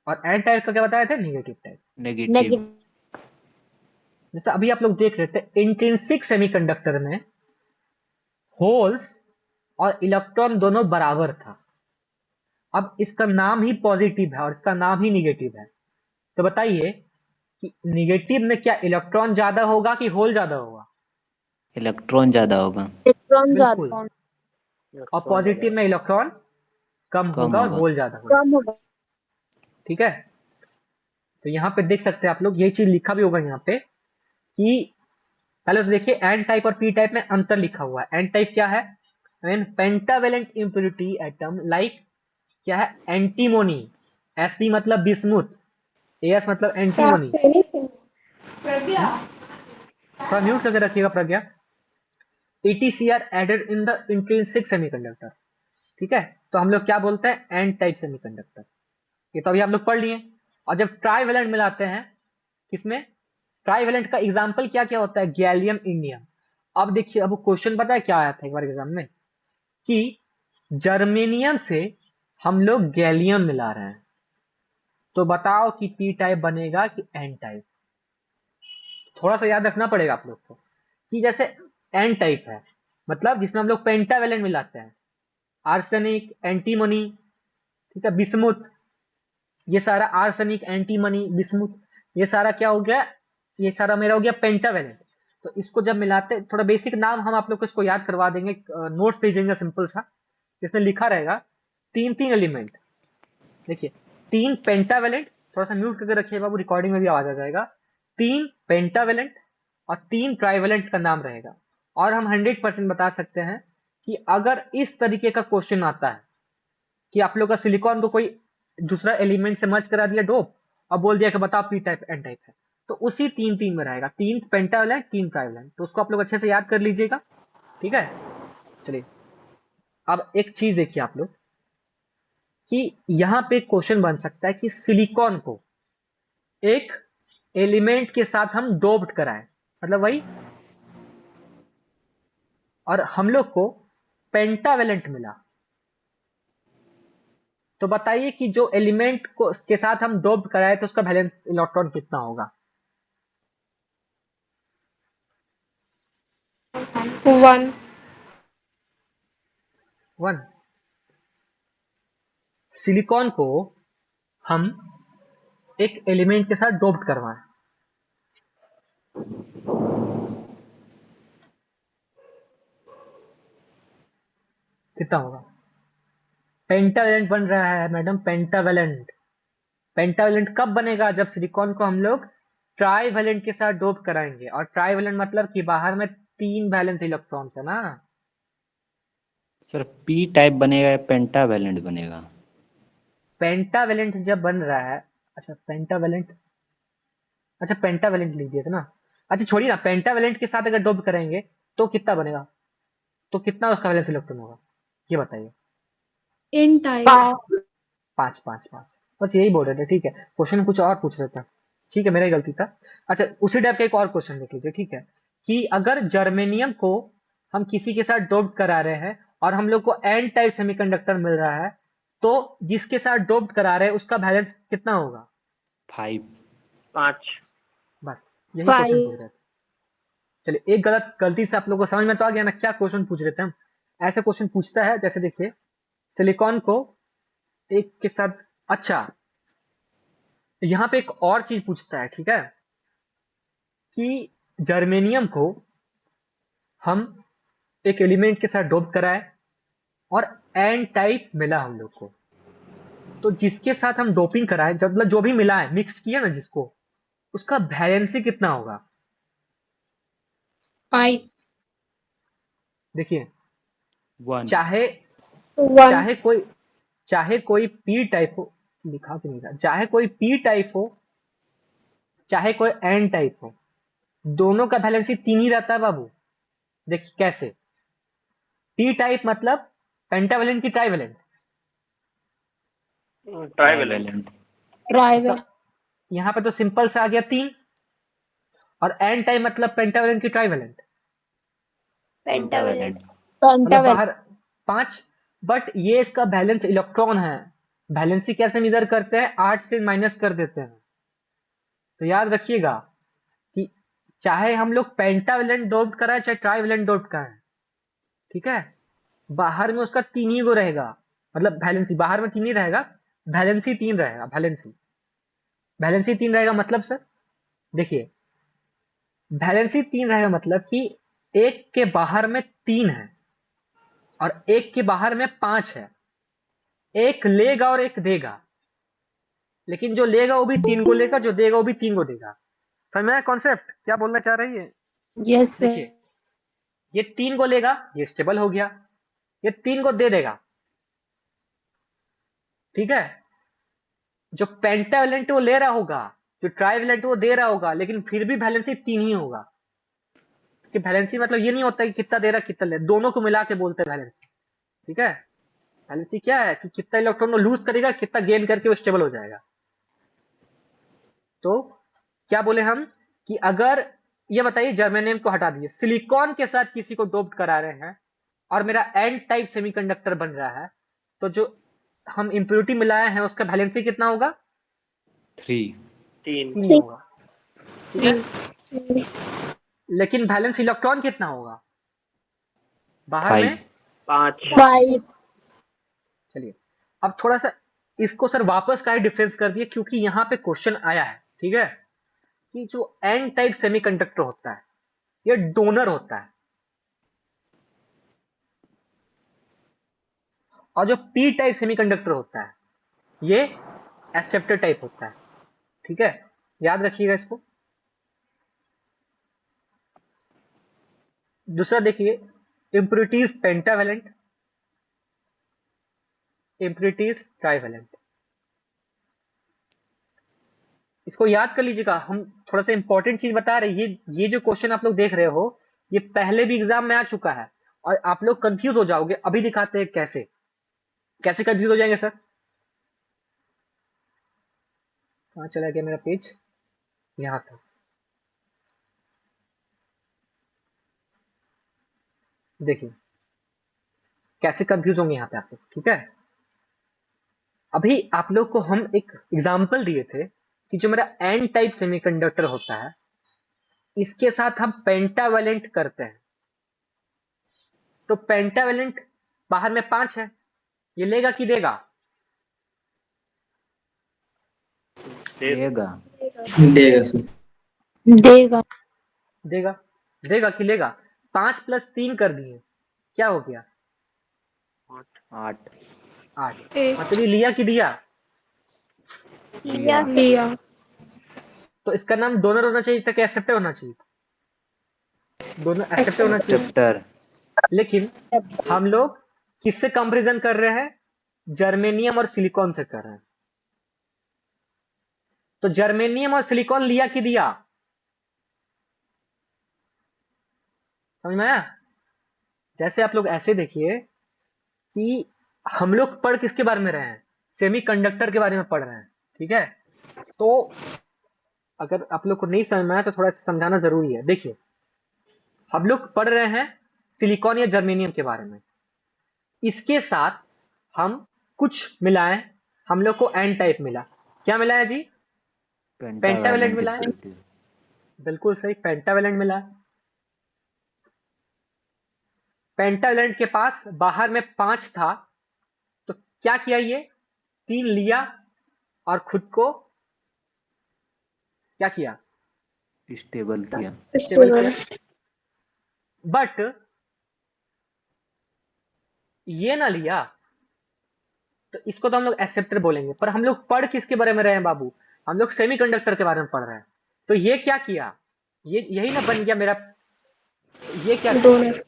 और एन टाइप का क्या बताया था, निगेटिव टाइप। नेगेटिव। जैसे अभी आप लोग देख रहे थे इंट्रिंसिक सेमीकंडक्टर में होल्स और इलेक्ट्रॉन दोनों बराबर था। अब इसका नाम ही पॉजिटिव है और इसका नाम ही निगेटिव है। तो बताइए कि निगेटिव में क्या इलेक्ट्रॉन ज्यादा होगा कि होल ज्यादा होगा? इलेक्ट्रॉन ज्यादा होगा। इलेक्ट्रॉन बिल्कुल। ज्यादा और इलेक्ट्रॉन ज्यादा पॉजिटिव में इलेक्ट्रॉन कम कम होगा और होगा। होल ज्यादा होगा। कम होगा। ठीक है, तो यहाँ पे देख सकते हैं आप लोग, ये चीज लिखा भी होगा यहाँ पे कि पहले तो देखिए एन टाइप और पी टाइप में अंतर लिखा हुआ है। एन टाइप क्या है, when pentavalent impurity atom like क्या है, एंटीमोनी, एसपी मतलब बिस्मुथ, एस मतलब एंटीमोनी। थोड़ा म्यूट करके रखिएगा प्रज्ञा। ETC are added in the intrinsic semiconductor। ठीक है, तो हम लोग क्या बोलते हैं, एन टाइप सेमीकंडक्टर। ये तो अभी आप लोग पढ़ लिए। और जब ट्राइवेलेंट मिलाते हैं किसमें, ट्राइवेलेंट का एग्जाम्पल क्या क्या होता है, गैलियम इंडियम। अब देखिए, अब क्वेश्चन पता है क्या आया था एक बार एग्जाम में, कि जर्मेनियम से हम लोग गैलियम मिला रहे हैं, तो बताओ कि पी टाइप बनेगा कि एन टाइप। थोड़ा सा याद रखना पड़ेगा आप लोग को कि जैसे एन टाइप है मतलब जिसमें हम लोग पेंटावेलेंट मिलाते हैं, आर्सेनिक, एंटीमनी, ठीक है, बिस्मुथ, ये सारा आर्सेनिक, एंटीमनी, बिस्मुथ, ये सारा क्या हो गया, ये सारा मेरा हो गया पेंटावेलेंट। तो इसको जब मिलाते, थोड़ा बेसिक नाम हम आप लोग को इसको याद करवा देंगे, नोट्स भेजेंगे सिंपल सा, इसमें लिखा रहेगा तीन तीन एलिमेंट। देखिए तीन पेंटावेलेंट, थोड़ा सा म्यूट करके रखिए बाबू, रिकॉर्डिंग में भी आवाज आ जाएगा। तीन पेंटावेलेंट और तीन ट्राइवेलेंट का नाम रहेगा। और हम 100% बता सकते हैं कि अगर इस तरीके का क्वेश्चन आता है कि आप लोग का सिलिकॉन को कोई दूसरा एलिमेंट से मर्ज करा दिया डोप, और बोल दिया कि बताओ पी टाइप एन टाइप है, तो उसी तीन तीन में रहेगा, तीन पेंटावेलेंट तीन ट्राइवेलेंट। तो उसको आप लोग अच्छे से याद कर लीजिएगा। ठीक है, चलिए अब एक चीज देखिए आप लोग कि यहां पे क्वेश्चन बन सकता है कि सिलिकॉन को एक एलिमेंट के साथ हम डोप्ड कराएं, मतलब वही, और हम लोग को पेंटावेलेंट मिला। तो बताइए कि जो एलिमेंट को के साथ हम डोप्ड कराए तो उसका वैलेंस इलेक्ट्रॉन कितना होगा? 1। 1। सिलिकॉन को हम एक एलिमेंट के साथ डोप्ड करवाएं, कितना होगा? पेंटावेलेंट बन रहा है मैडम, पेंटावेलेंट। पेंटावेलेंट कब बनेगा, जब सिलिकॉन को हम लोग ट्राइवेलेंट के साथ डोप कराएंगे। और ट्राइवेलेंट मतलब कि बाहर में तीन वैलेंस इलेक्ट्रॉन्स है ना। सर पी टाइप बनेगा या पेंटावेलेंट बनेगा? पेंटावेलेंट जब बन रहा है, अच्छा पेंटावेलेंट, अच्छा पेंटावेलेंट लिख दिया था ना। अच्छा छोड़िए ना, पेंटावेलेंट के साथ अगर डोप करेंगे तो कितना बनेगा, तो कितना उसका वैलेंस इलेक्ट्रॉन होगा, ये बताइए। इन टाइप। 5 5 5, बस यही बोल रहे थे। ठीक है, क्वेश्चन कुछ और पूछ रहे थे, ठीक है, मेरा ही गलती था। अच्छा उसी टाइप का एक और क्वेश्चन देख लीजिए। ठीक है, कि अगर जर्मेनियम को हम किसी के साथ डोप्ड करा रहे हैं और हम लोग को एन टाइप सेमीकंडक्टर मिल रहा है, तो जिसके साथ डोप्ड करा रहे हैं उसका बैलेंस कितना होगा? 5। 5। बस यही क्वेश्चन पूछ 5। रहे थे। चलिए एक गलती से आप लोगों को समझ में तो आ गया ना क्या क्वेश्चन पूछ रहे थे हम। ऐसे क्वेश्चन पूछता है, जैसे देखिए सिलिकॉन को एक के साथ, अच्छा यहाँ पे एक और चीज पूछता है, ठीक है, कि जर्मेनियम को हम एक एलिमेंट के साथ डोप कराए और एन टाइप मिला हम लोग को, तो जिसके साथ हम डोपिंग कराए, जब मतलब जो भी मिला है, मिक्स किया ना जिसको, उसका वैलेंसी कितना होगा? 5 देखिए, 1 चाहे 1 चाहे कोई चाहे कोई पी टाइप हो, लिखा कि नहीं था, चाहे कोई पी टाइप हो चाहे कोई एन टाइप हो, दोनों का वैलेंसी 3 ही रहता है बाबू। देखिए कैसे, पी टाइप मतलब पेंटावेलेंट की ट्राइवेलेंट, ट्राइवेलेंट। ट्राइवेलेंट ट्राइवेल मतलब यहाँ पे तो सिंपल से आ गया 3, और एन टाइप मतलब पेंटावेलेंट की ट्राइवेलेंट, पेंटावेलेंट पेंटावेलेंट मतलब पेंटावेलेंट बाहर 5। बट ये इसका बैलेंस इलेक्ट्रॉन है, वैलेंसी कैसे मेजर करते हैं? 8 से माइनस कर देते हैं। तो याद रखिएगा कि चाहे हम लोग पेंटावेलेंट डोप्ड कराएं चाहे ट्राइवेलेंट डोप्ड कराएं, ठीक है, बाहर में उसका 3 ही गो रहेगा, मतलब वैलेंसी बाहर में 3 ही रहेगा, वैलेंसी 3 रहेगा, वैलेंसी 3 रहेगा मतलब सर, देखिए, वैलेंसी 3 रहेगा मतलब कि एक के बाहर में 3 है और एक के बाहर में 5 है, एक लेगा और एक देगा, लेकिन जो लेगा वो भी 3 को लेगा, जो देगा वो भी 3 को देगा। समझ में आया कॉन्सेप्ट क्या बोलना चाह रही है? यस सर देखिए, ये 3 को लेगा, ये स्टेबल हो गया, ये 3 को दे देगा, ठीक है, जो पेंटावेलेंट वो ले रहा होगा, जो ट्राइवेलेंट वो दे रहा होगा, लेकिन फिर भी वैलेंसी 3 ही होगा। कि वैलेंसी मतलब ये नहीं होता कि कितना दे रहा कितना ले, दोनों को मिला के बोलते हैं वैलेंसी, ठीक है। वैलेंसी क्या है कि कितना इलेक्ट्रॉन को लूज करेगा, कितना गेन करके वो स्टेबल हो जाएगा। तो क्या बोले हम कि अगर, ये बताइए, जर्मेनियम को हटा दीजिए, सिलिकॉन के साथ किसी को डोप्ड करा रहे हैं और मेरा एन टाइप सेमीकंडक्टर बन रहा है, तो जो हम इम्प्योरिटी मिलाए हैं उसका वैलेंसी कितना होगा? 3 3 3 होगा, ठीक है। 3 लेकिन वैलेंस इलेक्ट्रॉन कितना होगा बाहर 5 में? 5 5 चलिए, अब थोड़ा सा इसको सर वापस का डिफरेंस कर दिए, क्योंकि यहाँ पे क्वेश्चन आया है, ठीक है, कि जो एन टाइप सेमीकंडक्टर होता है ये डोनर होता है, और जो पी टाइप सेमीकंडक्टर होता है ये एक्सेप्टर टाइप होता है, ठीक है, याद रखिएगा इसको। दूसरा देखिए, इम्प्योरिटीज पेंटावेलेंट, इम्प्योरिटीज ट्राइवेलेंट, इसको याद कर लीजिएगा। हम थोड़ा सा इंपॉर्टेंट चीज बता रहे हैं, ये जो क्वेश्चन आप लोग देख रहे हो ये पहले भी एग्जाम में आ चुका है, और आप लोग कंफ्यूज हो जाओगे। अभी दिखाते हैं कैसे कैसे कंफ्यूज हो जाएंगे सर। कहाँ चला गया मेरा पेज? यहाँ था। देखिए कैसे कंफ्यूज होंगे यहाँ पे आप लोग, ठीक है। अभी आप लोग को हम एक एग्जाम्पल दिए थे कि जो मेरा एन टाइप सेमीकंडक्टर होता है इसके साथ हम पेंटावेलेंट करते हैं, तो पेंटावेलेंट बाहर में 5 है, ये लेगा कि देगा? दे देगा देगा सर। देगा देगा, देगा कि लेगा? 5 प्लस 3 कर दिए, क्या हो गया? 8 8। मतलब ये लिया कि दिया? दिया लिया तो इसका नाम डोनर होना चाहिए था कि एक्सेप्टर होना चाहिए था? दोनों एक्सेप्टर होना चाहिए। एक्सेप्टर लेकिन हम लोग किससे कंपेरिजन कर रहे हैं? जर्मेनियम और सिलिकॉन से कर रहे हैं। तो जर्मेनियम और सिलिकॉन लिया कि दिया? समझ में आया? जैसे आप लोग ऐसे देखिए कि हम लोग पढ़ किसके बारे में रहे हैं? सेमीकंडक्टर के बारे में पढ़ रहे हैं, ठीक है। तो अगर आप लोग को नहीं समझ में आया तो थोड़ा सा समझाना जरूरी है। देखिए, हम लोग पढ़ रहे हैं सिलिकॉन या जर्मेनियम के बारे में, इसके साथ हम कुछ मिलाएं, हम लोग को एन टाइप मिला। क्या मिलाया जी? पेंटावेलेंट पेंटावेलेंट मिला है, इम्प्योरिटी बिल्कुल सही, पेंटावेलेंट मिला है। पेंटावेलेंट के पास बाहर में 5 था, तो क्या किया ये? 3 लिया और खुद को क्या किया, स्टेबल किया। स्टेबल किया। बट ये ना लिया तो इसको तो हम लोग एक्सेप्टर बोलेंगे, पर हम लोग पढ़ किसके बारे में रहे हैं बाबू, हम लोग सेमीकंडक्टर के बारे में पढ़ रहे हैं। तो ये क्या किया, ये यही ना बन गया मेरा, ये क्या किया, डोनर।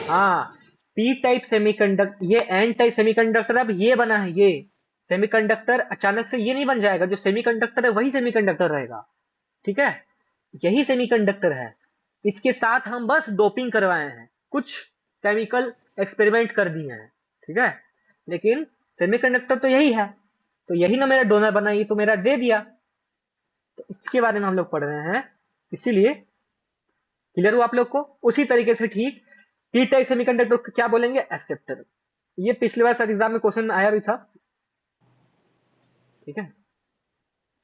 हाँ पी टाइप सेमीकंडक्टर, ये एन टाइप सेमीकंडक्टर अब ये बना है। ये सेमीकंडक्टर अचानक से ये नहीं बन जाएगा, जो सेमीकंडक्टर है वही सेमीकंडक्टर रहेगा, ठीक है, यही सेमीकंडक्टर है। इसके साथ हम बस डोपिंग करवाए हैं, कुछ केमिकल एक्सपेरिमेंट कर दिए हैं, ठीक है, लेकिन सेमीकंडक्टर तो यही है। तो यही ना मेरा डोनर बना, ये तो मेरा दे दिया। तो इसके बारे में हम लोग पढ़ रहे हैं, इसीलिए क्लियर हुआ आप लोग को। उसी तरीके से ठीक पी टाइप सेमीकंडक्टर को क्या बोलेंगे, एक्सेप्टर। ये पिछली बार शायद एग्जाम में क्वेश्चन में आया भी था, ठीक है,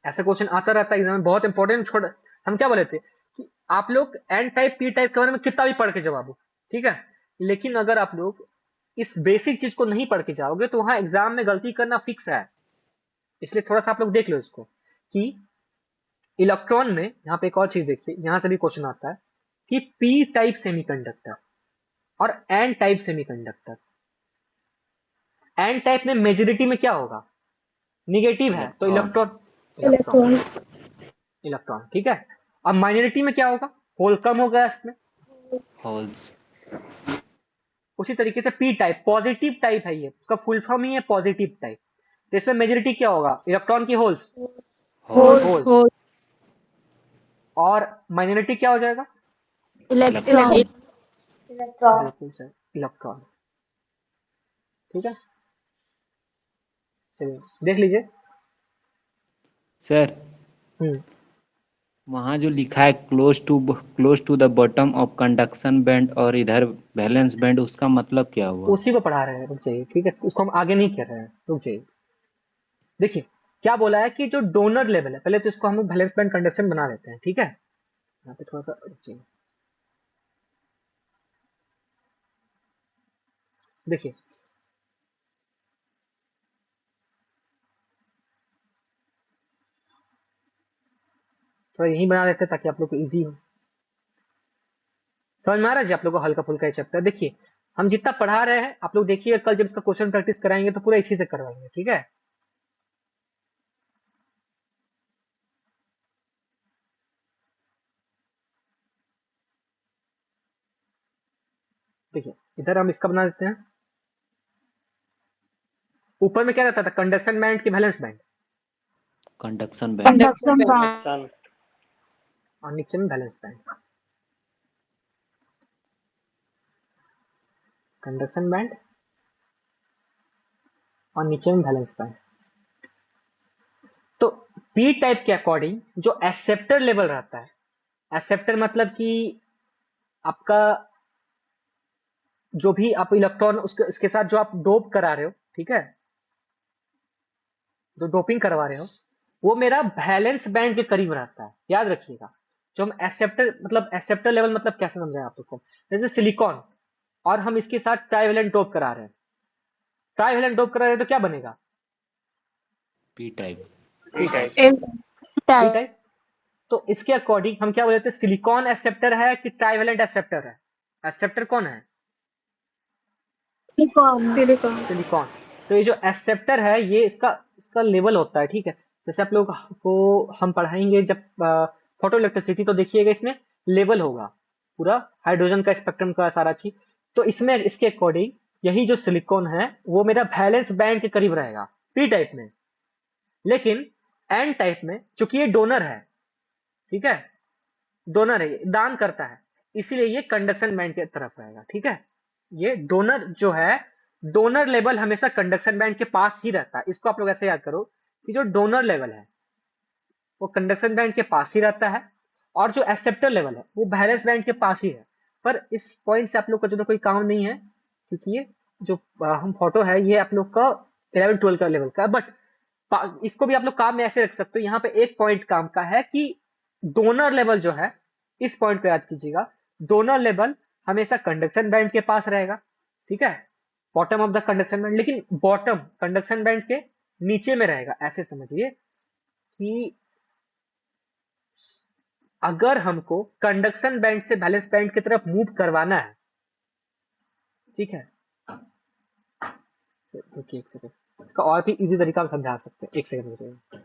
ऐसा क्वेश्चन आता रहता है एग्जाम में, बहुत इंपॉर्टेंट। छोड़, हम क्या बोले थे कि आप लोग एन टाइप पी टाइप के बारे में कितना भी पढ़ के जवाब, ठीक है, लेकिन अगर आप लोग इस बेसिक चीज को नहीं पढ़ के जाओगे तो वहां एग्जाम में गलती करना फिक्स है। इसलिए थोड़ा सा आप लोग देख लो इसको कि इलेक्ट्रॉन में, यहाँ पे एक और चीज देखिए, यहां से भी क्वेश्चन आता है कि पी टाइप सेमीकंडक्टर और N type semiconductor. N type में मेजोरिटी में क्या होगा, निगेटिव है, तो इलेक्ट्रॉन इलेक्ट्रॉन इलेक्ट्रॉन, ठीक है। अब माइनॉरिटी में क्या होगा, होल कम होगा इसमें, होल्स। उसी तरीके से पी टाइप पॉजिटिव टाइप है, ये उसका फुल फॉर्म ही है पॉजिटिव टाइप। तो इसमें मेजोरिटी क्या होगा, इलेक्ट्रॉन की होल्स, होल्स, और माइनॉरिटी क्या हो जाएगा, इलेक्ट्रॉन। बिल्कुल सर, इलेक्ट्रॉन, ठीक है। चलिए देख लीजिए। सर हम्म, वहाँ जो लिखा है close to the bottom of conduction band और इधर वैलेंस बैंड, उसका मतलब क्या हुआ? उसी को पढ़ा रहे हैं, रुक जाइए, ठीक है, उसको हम आगे नहीं कर रहे हैं, रुक जाइए। देखिए क्या बोला है कि जो डोनर लेवल है, पहले तो इसको हम वैलेंस बैंड कंडक्शन बना लेते हैं, ठीक है, यहाँ पे थोड़ा सा रुक जाइए। देखिए थोड़ा यही बना लेते हैं ताकि आप लोग को इजी हो। समझ में आ रहा है जी आप लोग को, हल्का फुल्का ये चैप्टर। देखिए हम जितना पढ़ा रहे हैं आप लोग देखिए, कल जब इसका क्वेश्चन प्रैक्टिस कराएंगे तो पूरा इसी से करवाएंगे, ठीक है। देखिए इधर हम इसका बना देते हैं, ऊपर में क्या रहता था, कंडक्शन बैंड की valence band, conduction band. Conduction band. सन और नीचे में वैलेंस बैंड, कंडक्शन बैंड और नीचे में वैलेंस बैंड। तो पी टाइप के अकॉर्डिंग जो एक्सेप्टर लेवल रहता है, एक्सेप्टर मतलब कि आपका जो भी आप इलेक्ट्रॉन उसके साथ जो आप डोप करा रहे हो, ठीक है, जो डोपिंग करवा रहे हो, वो मेरा वैलेंस बैंड के करीब रहता है, याद रखिएगा। जो हम एक्सेप्टर मतलब एक्सेप्टर लेवल मतलब कैसे समझाएं आप लोग को, जैसे सिलिकॉन और हम इसके साथ ट्राइवेलेंट डोप करा रहे हैं, ट्राइवेलेंट डोप करा रहे हैं तो क्या बनेगा, P type. P type P type. Type. तो इसके अकॉर्डिंग हम क्या बोलते हैं, सिलिकॉन एक्सेप्टर है कि ट्राइवेलेंट एक्सेप्टर है, एक्सेप्टर कौन है, सिलिकॉन। सिलिकॉन। तो ये जो एक्सेप्टर है ये इसका इसका लेवल होता है, ठीक है। जैसे आप लोग को हम पढ़ाएंगे जब फोटो इलेक्ट्रिसिटी, तो देखिएगा इसमें लेवल होगा पूरा हाइड्रोजन का स्पेक्ट्रम का सारा चीज। तो इसमें इसके अकॉर्डिंग यही जो सिलिकॉन है वो मेरा वैलेंस बैंड के करीब रहेगा पी टाइप में, लेकिन एन टाइप में चूंकि ये डोनर है, ठीक है, डोनर है, ये दान करता है, इसीलिए ये कंडक्शन बैंड की तरफ रहेगा, ठीक है। ये डोनर जो है, डोनर लेवल हमेशा कंडक्शन बैंड के पास ही रहता है। इसको आप लोग ऐसे याद करो कि जो डोनर लेवल है वो कंडक्शन बैंड के पास ही रहता है, और जो एक्सेप्टर लेवल है वो वैलेंस बैंड के पास ही है। पर इस पॉइंट से आप लोग का जो कोई काम नहीं है, क्योंकि ये जो हम फोटो है ये आप लोग का 11-12 का लेवल का, बट इसको भी आप लोग काम में ऐसे रख सकते हो। यहाँ पे एक पॉइंट काम का है कि डोनर लेवल जो है, इस पॉइंट को याद कीजिएगा, डोनर लेवल हमेशा कंडक्शन बैंड के पास रहेगा, ठीक है, bottom of the conduction band, लेकिन बॉटम कंडक्शन बैंड के नीचे में रहेगा। ऐसे समझिए कि अगर हमको कंडक्शन बैंड से वैलेंस बैंड की तरफ मूव करवाना है, ठीक है, रुकिए एक सेकंड, इसका और भी इजी तरीका हम समझा सकते हैं, एक सेकंड रुकिए।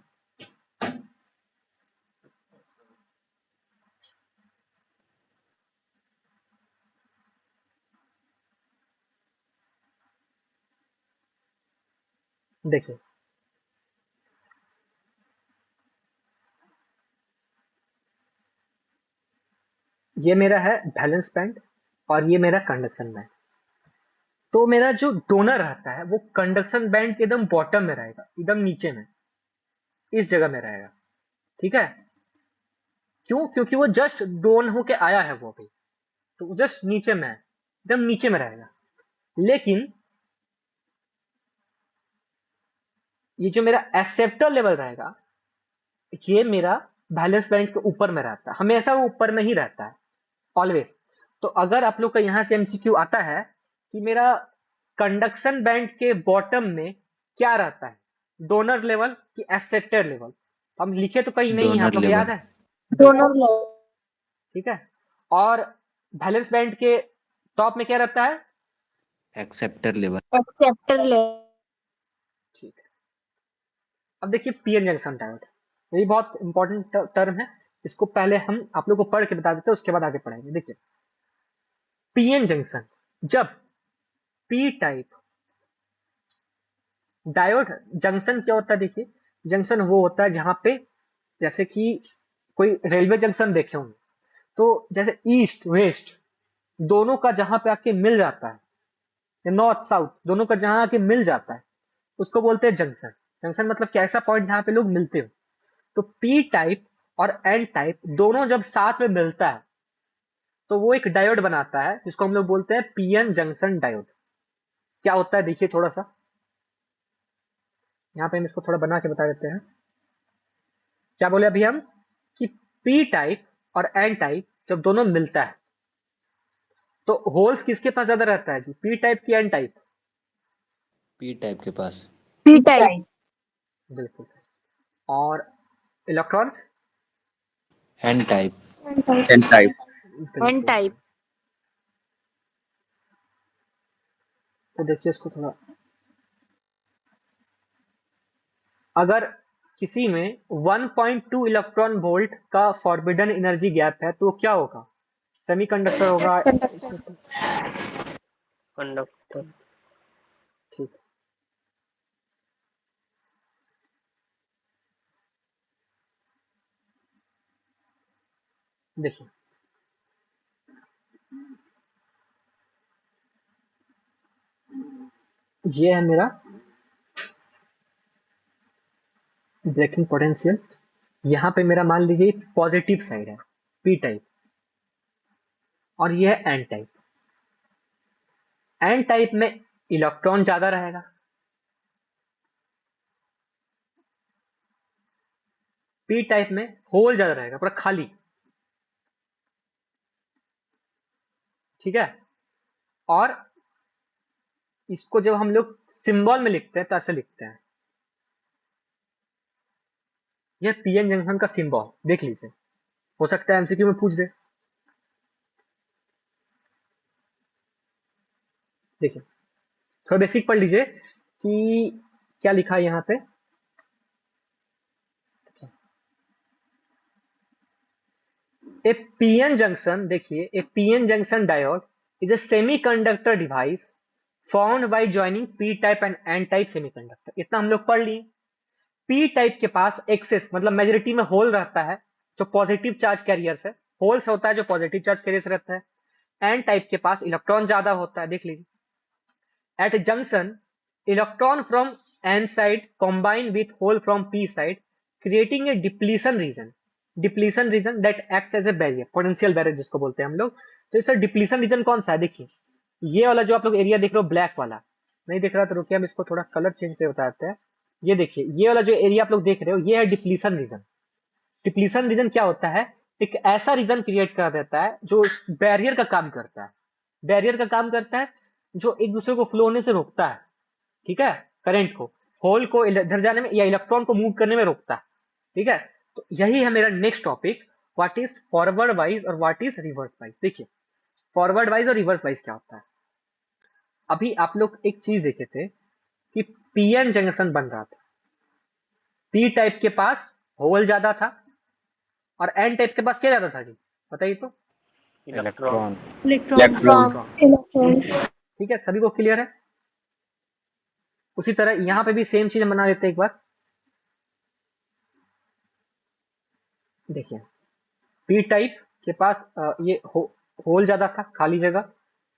देखिए, ये मेरा है वैलेंस बैंड और ये मेरा कंडक्शन बैंड। तो मेरा जो डोनर रहता है वो कंडक्शन बैंड के एकदम बॉटम में रहेगा, एकदम नीचे में, इस जगह में रहेगा, ठीक है। क्यों? क्योंकि वो जस्ट डोन होके आया है वो अभी, तो जस्ट नीचे में है, एकदम नीचे में रहेगा। लेकिन ये जो मेरा एक्सेप्टर लेवल रहेगा, ये मेरा वैलेंस बैंड के ऊपर में रहता है, हमेशा वो ऊपर में ही रहता है, ऑलवेज। तो अगर आप लोग का यहां से एमसीक्यू आता है कि मेरा कंडक्शन बैंड के बॉटम में क्या रहता है, डोनर लेवल कि एक्सेप्टर लेवल, हम लिखे तो कहीं नहीं है, आप डोनर लोग याद लेवल, है, डोनर लेवल, ठीक है। और वैलेंस बैंड के टॉप में क्या रहता है, एक्सेप्टर लेवल। Acceptor level. ठीक है। अब देखिए पीएन जंक्शन डायोड, ये बहुत इंपॉर्टेंट टर्म है, इसको पहले हम आप लोग को पढ़ के बता देते हैं, उसके बाद आगे पढ़ेंगे। देखिए पीएन जंक्शन, जब पी टाइप डायोड जंक्शन क्या होता है, देखिए जंक्शन वो होता है जहां पे, जैसे कि कोई रेलवे जंक्शन देखे होंगे, तो जैसे ईस्ट वेस्ट दोनों का जहां पे आके मिल जाता है, या नॉर्थ साउथ दोनों का जहां आके मिल जाता है, उसको बोलते हैं जंक्शन। जंक्शन मतलब कि ऐसा पॉइंट जहां पे लोग मिलते हो। तो पी टाइप और एन टाइप दोनों जब साथ में मिलता है तो वो एक डायोड बनाता है, जिसको हम लोग बोलते हैं पीएन जंक्शन डायोड। क्या होता है देखिए थोड़ा सा, यहाँ पे हम इसको थोड़ा बना के बता देते हैं। क्या बोले अभी हम कि पी टाइप और एन टाइप जब दोनों मिलता है तो होल्स किसके पास ज्यादा रहता है जी, पी टाइप की एन टाइप? पी टाइप के पास। पी टाइप, बिल्कुल। और electrons? N type. N type. N type. तो देखिए इसको थोड़ा, अगर किसी में 1.2 इलेक्ट्रॉन वोल्ट का फॉरबिडन एनर्जी गैप है तो क्या होगा, सेमीकंडक्टर होगा। कंडक्टर। ठीक, देखिए ये है मेरा ब्रेकिंग पोटेंशियल, यहाँ पे मेरा मान लीजिए पॉजिटिव साइड है पी टाइप, और ये है एन टाइप। एन टाइप में इलेक्ट्रॉन ज्यादा रहेगा, पी टाइप में होल ज्यादा रहेगा, पूरा खाली, ठीक है। और इसको जब हम लोग सिंबल में लिखते हैं तो ऐसे लिखते हैं, यह पीएन जंक्शन का सिंबल देख लीजिए, हो सकता है एमसीक्यू में पूछ दे। देखिए थोड़ा बेसिक पढ़ लीजिए कि क्या लिखा है यहाँ पे। ए पीएन जंक्शन, देखिए a PN junction diode is a semiconductor device found by joining P type and N type semiconductor. इतना हम लोग पढ़ लिए। पी टाइप के पास एक्सेस मतलब मेजोरिटी में होल रहता है जो पॉजिटिव चार्ज कैरियर्स है, होल्स होता है जो पॉजिटिव चार्ज कैरियर्स रहता है। एन टाइप के पास इलेक्ट्रॉन ज्यादा होता है, देख लीजिए। At junction electron from N side combine with hole from p side creating a depletion region that acts as a barrier, potential barrier जिसको बोलते हैं हम लोग। तो इसका डिप्लीशन रीजन कौन सा है, देखिए ये वाला जो आप लोग एरिया देख रहे हो ब्लैक वाला, नहीं देख रहा तो रुकिए हम इसको थोड़ा कलर चेंज करके बताते हैं। ये देखिए ये वाला जो एरिया आप लोग देख रहे हो ये है डिप्लीशन रीजन। डिप्लीशन रीजन क्या होता है, एक ऐसा रीजन क्रिएट कर देता है जो बैरियर का काम करता है, बैरियर का काम करता है जो एक दूसरे को फ्लो होने से रोकता है, ठीक है, करंट को, होल को इधर जाने में या इलेक्ट्रॉन को मूव करने में रोकता है, ठीक है। तो यही है मेरा next topic, what is forward bias और व्हाट इज रिवर्स वाइज। देखिए फॉरवर्ड वाइज और रिवर्स वाइज क्या होता है। अभी आप लोग एक चीज देखे थे कि पीएन जंक्शन बन रहा था, पी टाइप के पास होल ज्यादा था और एन टाइप के पास क्या ज्यादा था जी, बताइए तो। इलेक्ट्रॉन। इलेक्ट्रॉन। इलेक्ट्रॉन। इलेक्ट्रॉन। ठीक है, सभी को क्लियर है। उसी तरह यहां पे भी सेम चीज बना देते हैं एक बार। देखिए पी टाइप के पास ये होल ज्यादा था, खाली जगह,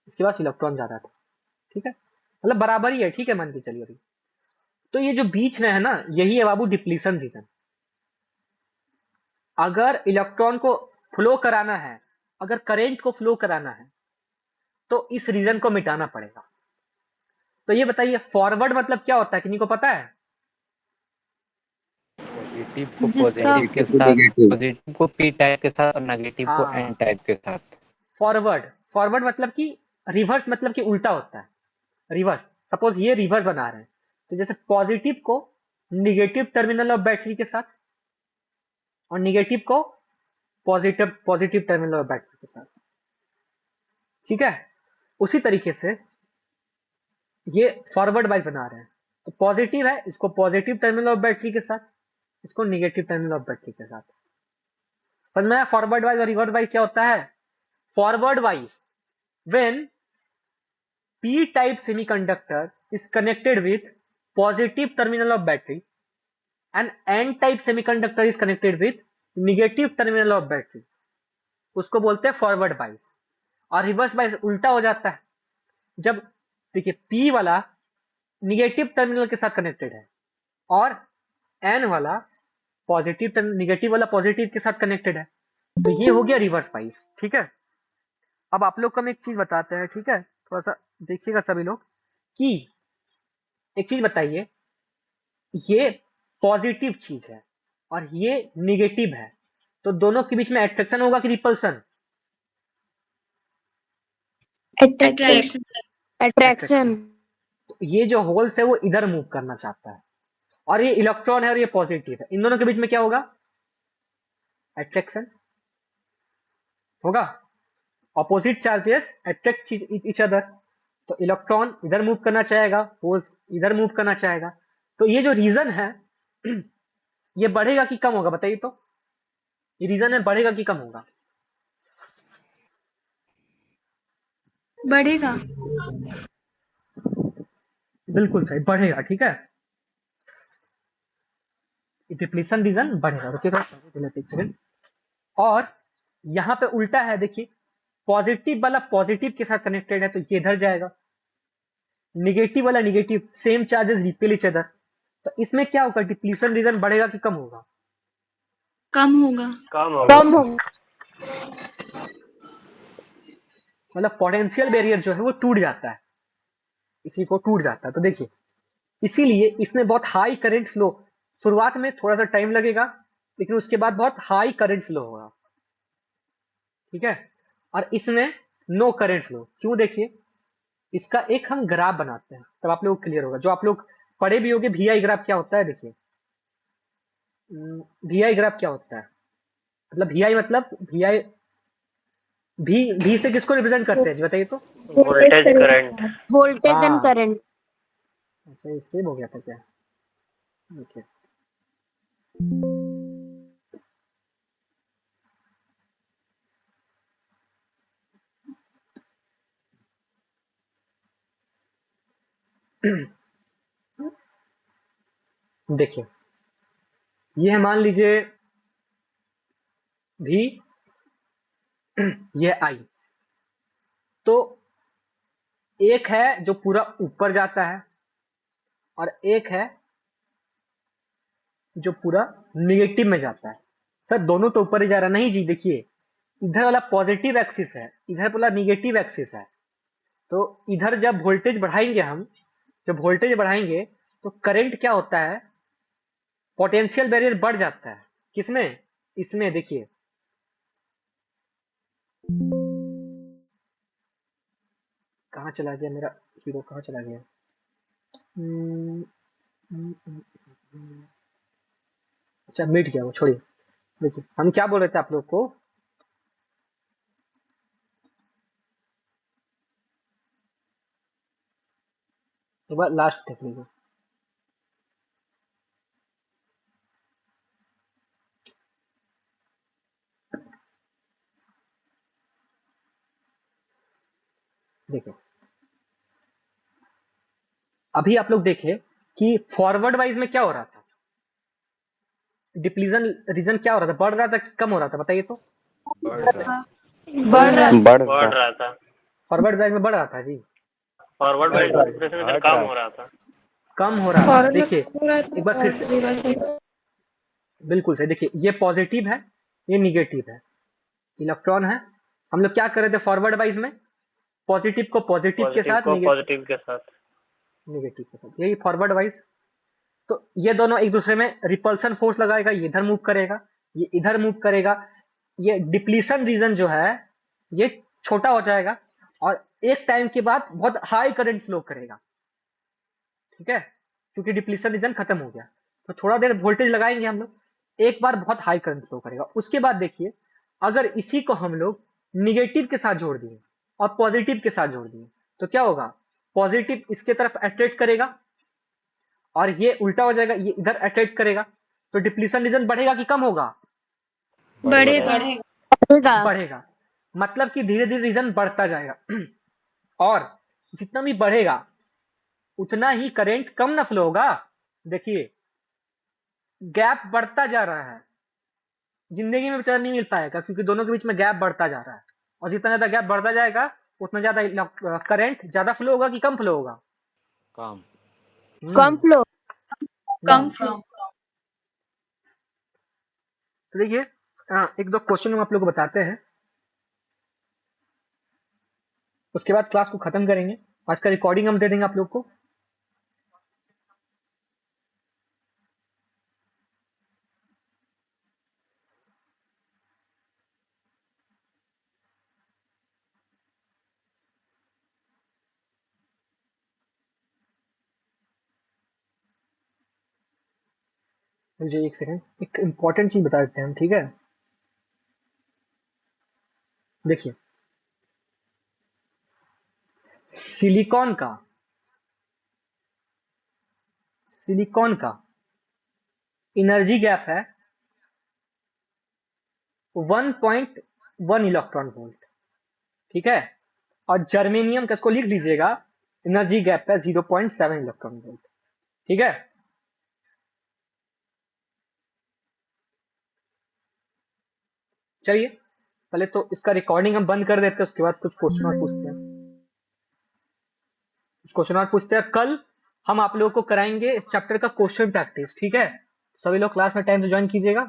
इसके पास इलेक्ट्रॉन ज्यादा था। ठीक है, मतलब बराबर ही है। ठीक है, मान के चलिए अभी। तो ये जो बीच में है ना, यही है बाबू डिप्लीशन रीजन। अगर इलेक्ट्रॉन को फ्लो कराना है, अगर करंट को फ्लो कराना है, तो इस रीजन को मिटाना पड़ेगा। तो ये बताइए फॉरवर्ड मतलब क्या होता है, किन्हीं को पता है। पॉजिटिव को जिसका पॉजिटिव के साथ, पॉजिटिव को पी टाइप के साथ और नेगेटिव को एन हाँ, टाइप के साथ। फॉरवर्ड, फॉरवर्ड मतलब कि रिवर्स, मतलब कि उल्टा होता है। रिवर्स, सपोज ये रिवर्स बना रहे हैं, तो जैसे पॉजिटिव को निगेटिव टर्मिनल ऑफ बैटरी के साथ और निगेटिव को positive positive terminal of battery के साथ। ठीक है, उसी तरीके से ये फॉरवर्ड वाइज बना रहे हैं। तो पॉजिटिव है, इसको पॉजिटिव टर्मिनल ऑफ बैटरी के साथ, इसको निगेटिव टर्मिनल ऑफ बैटरी के साथ। समझ में आया फॉरवर्ड वाइज और रिवर्स वाइज क्या होता है। Forward bias when P type semiconductor is connected with positive terminal of battery and N type semiconductor is connected with negative terminal of battery, उसको बोलते हैं फॉरवर्ड वाइज। और रिवर्स वाइज उल्टा हो जाता है जब, देखिए पी वाला निगेटिव टर्मिनल के साथ कनेक्टेड है और एन वाला पॉजिटिव निगेटिव वाला पॉजिटिव के साथ कनेक्टेड है, तो ये हो गया रिवर्स वाइज। ठीक है, अब आप लोग को हम एक चीज बताते हैं। ठीक है, थोड़ा सा देखिएगा सभी लोग कि एक चीज बताइए, ये पॉजिटिव चीज है और ये निगेटिव है, तो दोनों के बीच में अट्रैक्शन होगा कि रिपल्सन। अट्रैक्शन। अट्रैक्शन। तो ये जो होल्स है वो इधर मूव करना चाहता है और ये इलेक्ट्रॉन है और ये पॉजिटिव है, इन दोनों के बीच में क्या होगा, अट्रैक्शन होगा। Opposite charges attract each other, तो इलेक्ट्रॉन इधर मूव करना चाहेगा, होल्स इधर मूव करना चाहेगा। तो ये जो रीजन है ये बढ़ेगा कि कम होगा, बताइए तो। ये रीजन है बढ़ेगा कि कम होगा। बढ़ेगा। बिल्कुल सही, बढ़ेगा। ठीक है, डिप्लीशन रीजन बढ़ेगा। रुकिएगा एक सेकंड। और यहाँ पे उल्टा है, देखिए पॉजिटिव वाला पॉजिटिव के साथ कनेक्टेड है तो ये इधर जाएगा, निगेटिव वाला negative, same charges repel each other. तो इसमें क्या होगा, डिप्लीशन रीजन बढ़ेगा कि कम होगा। कम होगा। कम होगा। कम होगा। मतलब पोटेंशियल बैरियर जो है वो टूट जाता है, इसी को टूट जाता है। तो देखिए इसीलिए इसमें बहुत हाई करंट फ्लो, शुरुआत में थोड़ा सा टाइम लगेगा लेकिन उसके बाद बहुत हाई करंट फ्लो होगा। ठीक है, और इसमें नो करंट फ्लो। क्यों, देखिए इसका एक हम ग्राफ बनाते हैं तब आप लोग क्लियर होगा। जो आप लोग पढ़े भी होंगे वी आई ग्राफ क्या होता है। देखिए वी आई ग्राफ क्या होता है, मतलब वी आई मतलब वी आई, भी से किसको रिप्रेजेंट करते हैं जी, बताइए तो। Voltage current. वोल्टेज एंड हाँ, करंट। अच्छा ये सेम हो गया था क्या। ओके देखिए ये है, मान लीजिए भी, ये आई। तो एक है जो पूरा ऊपर जाता है और एक है जो पूरा निगेटिव में जाता है। सर दोनों तो ऊपर ही जा रहा, नहीं जी, देखिए इधर वाला पॉजिटिव एक्सिस है, इधर वाला निगेटिव एक्सिस है। तो इधर जब वोल्टेज बढ़ाएंगे हम, जब वोल्टेज बढ़ाएंगे तो करंट क्या होता है, पोटेंशियल बैरियर बढ़ जाता है। किसमें, इसमें देखिए कहाँ चला गया मेरा हीरो, कहाँ चला गया। अच्छा मिट गया वो, छोड़िए। देखिए हम क्या बोल रहे थे आप लोग को, एक बार लास्ट देख लीजिए। देखिए अभी आप लोग देखे कि फॉरवर्ड वाइज में क्या हो रहा था, डिप्लीजन रीजन क्या हो रहा था, बढ़ रहा था कि कम हो रहा था, बताइए तो। बढ़ रहा बढ़ रहा था। फॉरवर्ड वाइज में बढ़ रहा था जी, फॉरवर्ड वाइज डिप्रेशन कम हो रहा था। कम हो रहा था। फॉरवर्ड देखिए हो रहा था एक बार फिर और से, रिवर्स हो रहा था। बिल्कुल सही। देखिए ये पॉजिटिव है, ये निगेटिव है, इलेक्ट्रॉन है। हम लोग क्या कर रहे थे फॉरवर्ड वाइज में, पॉजिटिव को पॉजिटिव के पॉजिटिव साथ, को पॉजिटिव के साथ। निगेटिव के साथ, यही फॉरवर्ड वाइज। तो ये दोनों एक दूसरे में रिपल्सन फोर्स लगाएगा, ये इधर मूव करेगा, ये इधर मूव करेगा। ये डिप्लीशन रीजन जो है ये छोटा हो जाएगा और एक टाइम के बाद बहुत हाई करंट फ्लो करेगा, ठीक है, क्योंकि डिप्लीशन रीजन खत्म हो गया। तो थोड़ा देर वोल्टेज लगाएंगे हम लोग, एक बार बहुत हाई करंट फ्लो करेगा। उसके बाद देखिए अगर इसी को हम लोग निगेटिव के साथ जोड़ दिए और पॉजिटिव के साथ जोड़ दिए तो क्या होगा, पॉजिटिव इसके तरफ अट्रैक्ट करेगा और ये उल्टा हो जाएगा, ये इधर अट्रैक्ट करेगा। तो डिप्लीशन रीजन बढ़ेगा कि कम होगा, बढ़ेगा। बढ़ेगा। बढ़ेगा। मतलब कि धीरे धीरे रीजन बढ़ता जाएगा और जितना भी बढ़ेगा उतना ही करंट कम ना फ्लो होगा। देखिए गैप बढ़ता जा रहा है, जिंदगी में बेचारा नहीं मिल पाएगा क्योंकि दोनों के बीच में गैप बढ़ता जा रहा है। और जितना ज्यादा गैप बढ़ता जाएगा उतना ज्यादा करंट ज्यादा फ्लो होगा कि कम फ्लो होगा, कम। कम फ्लो। कम फ्लो। तो देखिए एक दो क्वेश्चन हम आप लोग को बताते हैं, उसके बाद क्लास को खत्म करेंगे। आज का रिकॉर्डिंग हम दे देंगे आप लोग को। मुझे एक सेकंड, एक इम्पोर्टेंट चीज बता देते हैं हम, ठीक है। देखिए सिलिकॉन का एनर्जी गैप है 1.1 इलेक्ट्रॉन वोल्ट, ठीक है। और जर्मेनियम का, इसको लिख लीजिएगा, एनर्जी गैप है 0.7 इलेक्ट्रॉन वोल्ट, ठीक है। चलिए पहले तो इसका रिकॉर्डिंग हम बंद कर देते हैं, उसके बाद कुछ क्वेश्चन और पूछते हैं। कल हम आप लोगों को कराएंगे इस चैप्टर का क्वेश्चन प्रैक्टिस, ठीक है। सभी लोग क्लास में टाइम से ज्वाइन कीजिएगा।